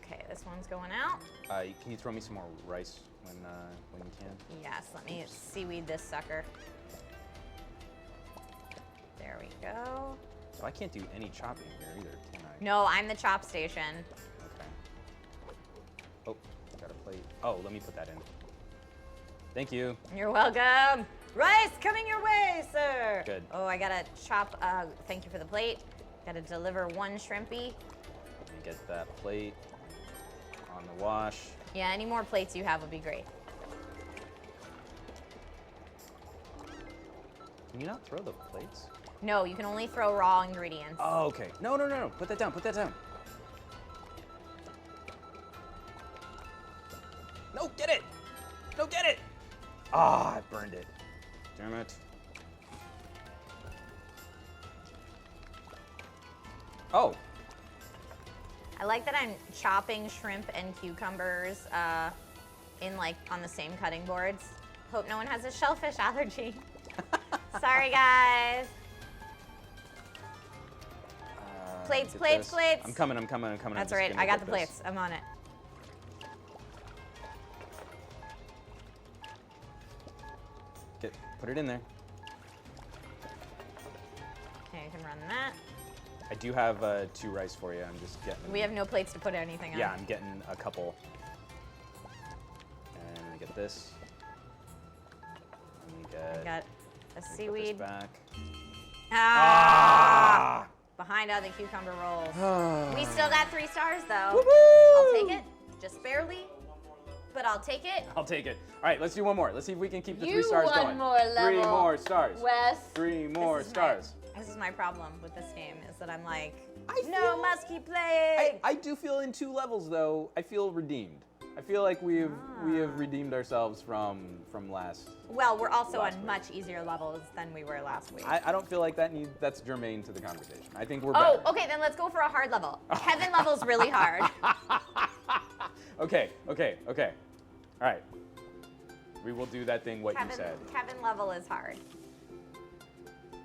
Okay, this one's going out. Can you throw me some more rice when you can? Yes, let me seaweed this sucker. There we go. So I can't do any chopping here either, can I? No, I'm the chop station. Okay. Oh, got a plate. Oh, let me put that in. Thank you. You're welcome. Rice coming your way, sir. Good. Oh, I gotta chop. Thank you for the plate. Gotta deliver one shrimpy. Let me get that plate on the wash. Yeah, any more plates you have would be great. Can you not throw the plates? No, you can only throw raw ingredients. Oh, okay. No, no, no, no. Put that down. Put that down. No, get it. No, get it. Ah, I burned it. Damn it. Oh. I like that I'm chopping shrimp and cucumbers in like on the same cutting boards. Hope no one has a shellfish allergy. Sorry, guys. Plates, Get plates, this. plates. I'm coming. That's all right. I got the plates. I'm on it. Put it in there. Okay, you can run that. I do have 2 rice for you. I'm just getting. We have no plates to put anything on. Yeah, I'm getting a couple. And let me get this. Let me get. I got a put this seaweed. back. Ah! Behind other cucumber rolls. We still got 3 stars though. Woo-hoo! I'll take it, just barely, but I'll take it. I'll take it. All right, let's do one more. Let's see if we can keep the 3 You stars one going. more 3 level, more stars. Wes. 3 more stars. This is my problem with this game, is that I'm like, I no, feel- must keep playing. I do feel in 2 levels though. I feel redeemed. I feel like we have redeemed ourselves from last. Well, we're also Last on week. much easier levels than we were last week. I don't feel like that's germane to the conversation. I think we're Oh, better. okay, then let's go for a hard level. Kevin level's really hard. Okay. All right. We will do that thing what you said. Kevin level is hard.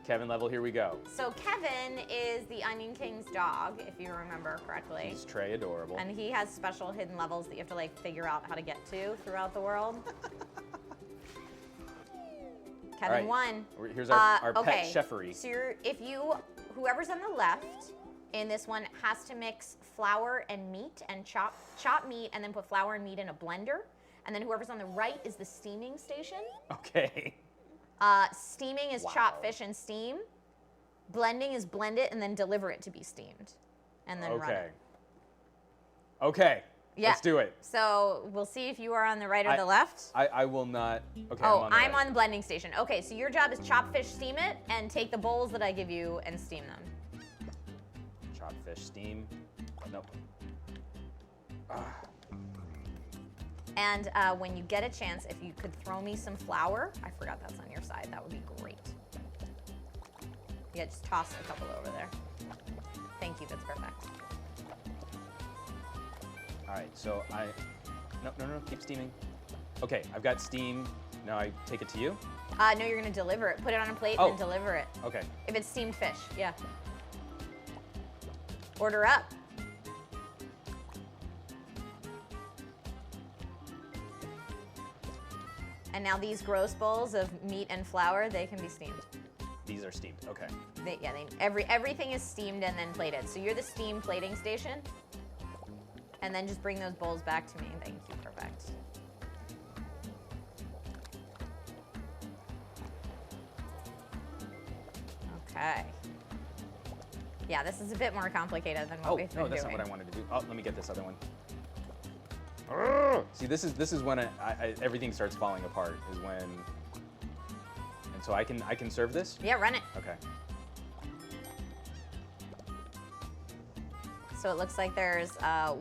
Kevin level, here we go. So Kevin is the Onion King's dog, if you remember correctly. He's Trey adorable. And he has special hidden levels that you have to like figure out how to get to throughout the world. Kevin won. Here's our okay. pet chefery. So whoever's on the left in this one has to mix flour and meat and chop meat and then put flour and meat in a blender. And then whoever's on the right is the steaming station. Okay. Steaming is chop fish and steam. Blending is blend it and then deliver it to be steamed. And then run it. Okay. Yeah. Let's do it. So we'll see if you are on the right or the left. I will not. Okay. Oh, I'm on the blending station. Okay, so your job is chop fish, steam it, and take the bowls that I give you and steam them. Chop fish, steam. Nope. And when you get a chance, if you could throw me some flour, I forgot that's on your side, that would be great. Yeah, just toss a couple over there. Thank you, that's perfect. All right, so no, keep steaming. Okay, I've got steam. Now I take it to you? No, you're gonna deliver it. Put it on a plate and then deliver it. Okay. If it's steamed fish, yeah. Order up. And now these gross bowls of meat and flour, they can be steamed. These are steamed, okay. Everything is steamed and then plated. So you're the steam plating station. And then just bring those bowls back to me. Thank you, perfect. Okay. Yeah, this is a bit more complicated than what we've been doing. Oh, no, that's not what I wanted to do. Oh, let me get this other one. See, this is when everything starts falling apart. Is when, and so I can serve this. Yeah, run it. Okay. So it looks like there's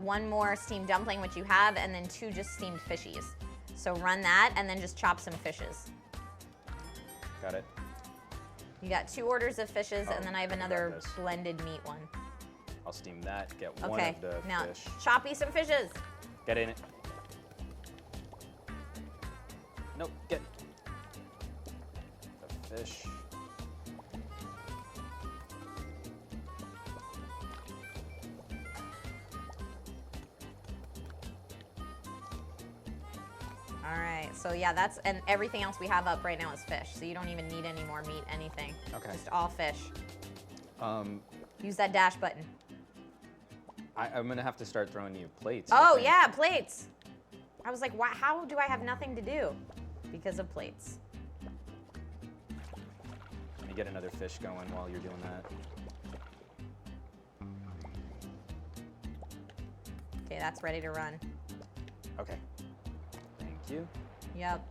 one more steamed dumpling, which you have, and then 2 just steamed fishies. So run that, and then just chop some fishes. Got it. You got 2 orders of fishes, and then I have another blended meat one. I'll steam that. Get one of the now fish. chop me some fishes. Get in it. Nope, get the fish. All right, so yeah, and everything else we have up right now is fish, so you don't even need any more meat, anything. Okay. Just all fish. Use that dash button. I'm gonna have to start throwing you plates. Oh yeah, plates. I was like, how do I have nothing to do? Because of plates. Let me get another fish going while you're doing that. Okay, that's ready to run. Okay. Thank you. Yep.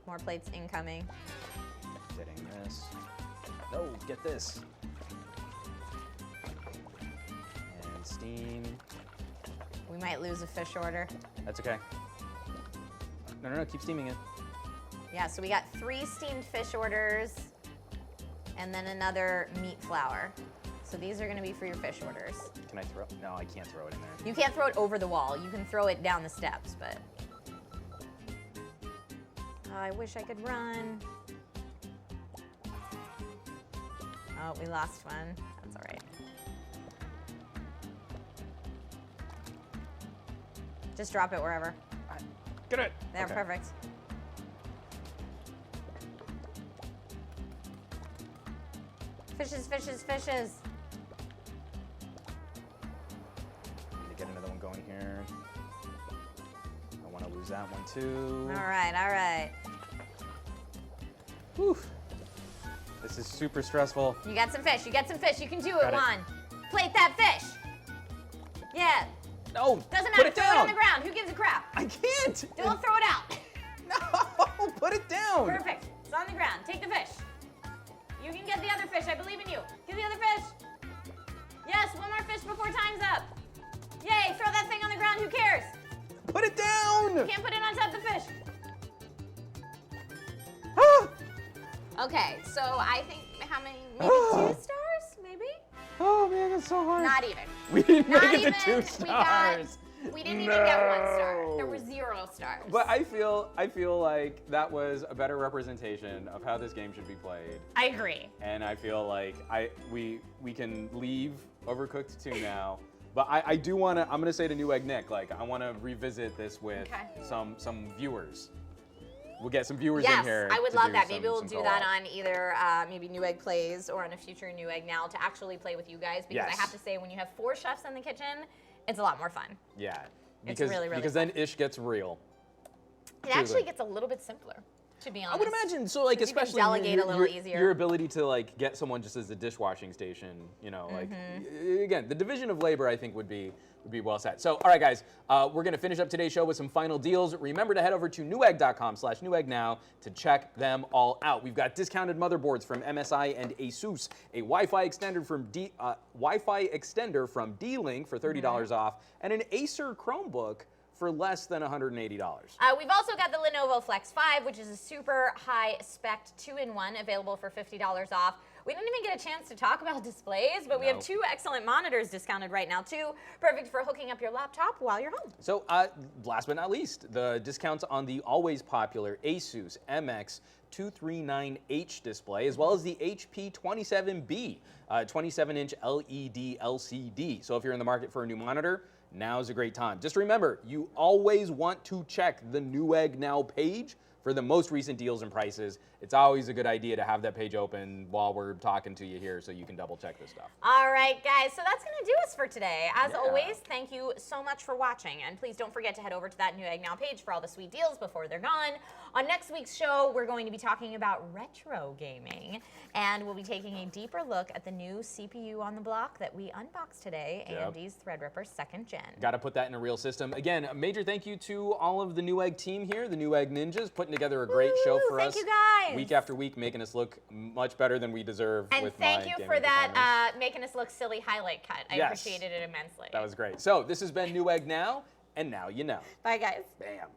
More plates incoming. Getting this. No, get this. And steam. We might lose a fish order. That's okay. No, keep steaming it. Yeah, so we got 3 steamed fish orders and then another meat flour. So these are gonna be for your fish orders. Can I throw? No, I can't throw it in there. You can't throw it over the wall. You can throw it down the steps, but. Oh, I wish I could run. Oh, we lost one. That's all right. Just drop it wherever. Get it. There, okay. Perfect. Fishes, fishes, fishes. Need to get another one going here. I want to lose that one too. All right, all right. Whew. This is super stressful. You got some fish. You got some fish. You can do it, Got it. Juan. Plate that fish. Yeah. No. Doesn't Put matter. it Throw down. it on the ground. Who gives a crap? I can't. Don't throw it out. No. Put it down. Perfect. It's on the ground. Take the fish. You can get the other fish. I believe in you. Get the other fish. Yes, one more fish before time's up. Yay, throw that thing on the ground. Who cares? Put it down. You can't put it on top of the fish. Okay, so I think how many? Maybe 2 stars? Maybe? Oh man, that's so hard. Not even. We didn't Not make it even. to 2 stars. We didn't even get 1 star. There were 0 stars. But I feel like that was a better representation of how this game should be played. I agree. And I feel like we can leave Overcooked 2 now. But I do want to, I'm going to say to Newegg Nick, like, I want to revisit this with some viewers. We'll get some viewers in here. Yes, I would love that. Maybe we'll some do that on either maybe Newegg Plays or on a future Newegg Now to actually play with you guys. Because I have to say, when you have 4 chefs in the kitchen, it's a lot more fun. Yeah. It's really, really because fun. then ish gets real. It actually gets a little bit simpler, to be honest. I would imagine. So, like, especially you can delegate a little easier. Your ability to, like, get someone just as a dishwashing station, you know, like, again, the division of labor, I think, would be well set. So, all right, guys, we're going to finish up today's show with some final deals. Remember to head over to newegg.com/newegg to check them all out. We've got discounted motherboards from MSI and ASUS, a Wi-Fi extender from D-Link for $30 off, and an Acer Chromebook for less than $180. We've also got the Lenovo Flex 5, which is a super high spec 2-in-1 available for $50 off. We didn't even get a chance to talk about displays, but we have 2 excellent monitors discounted right now too. Perfect for hooking up your laptop while you're home. So last but not least, the discounts on the always popular Asus MX239H display, as well as the HP 27B 27-inch LED LCD. So if you're in the market for a new monitor, now's a great time. Just remember, you always want to check the Newegg Now page for the most recent deals and prices. It's always a good idea to have that page open while we're talking to you here so you can double check this stuff. All right, guys, so that's going to do us for today. As always, thank you so much for watching. And please don't forget to head over to that Newegg Now page for all the sweet deals before they're gone. On next week's show, we're going to be talking about retro gaming. And we'll be taking a deeper look at the new CPU on the block that we unboxed today, AMD's Threadripper 2nd Gen. Got to put that in a real system. Again, a major thank you to all of the Newegg team here, the Newegg Ninjas, putting together a great show for us. Thank you, guys. Week after week, making us look much better than we deserve. And thank you for that making us look silly highlight cut. I appreciated it immensely. That was great. So this has been Newegg Now, and now you know. Bye, guys. Bam.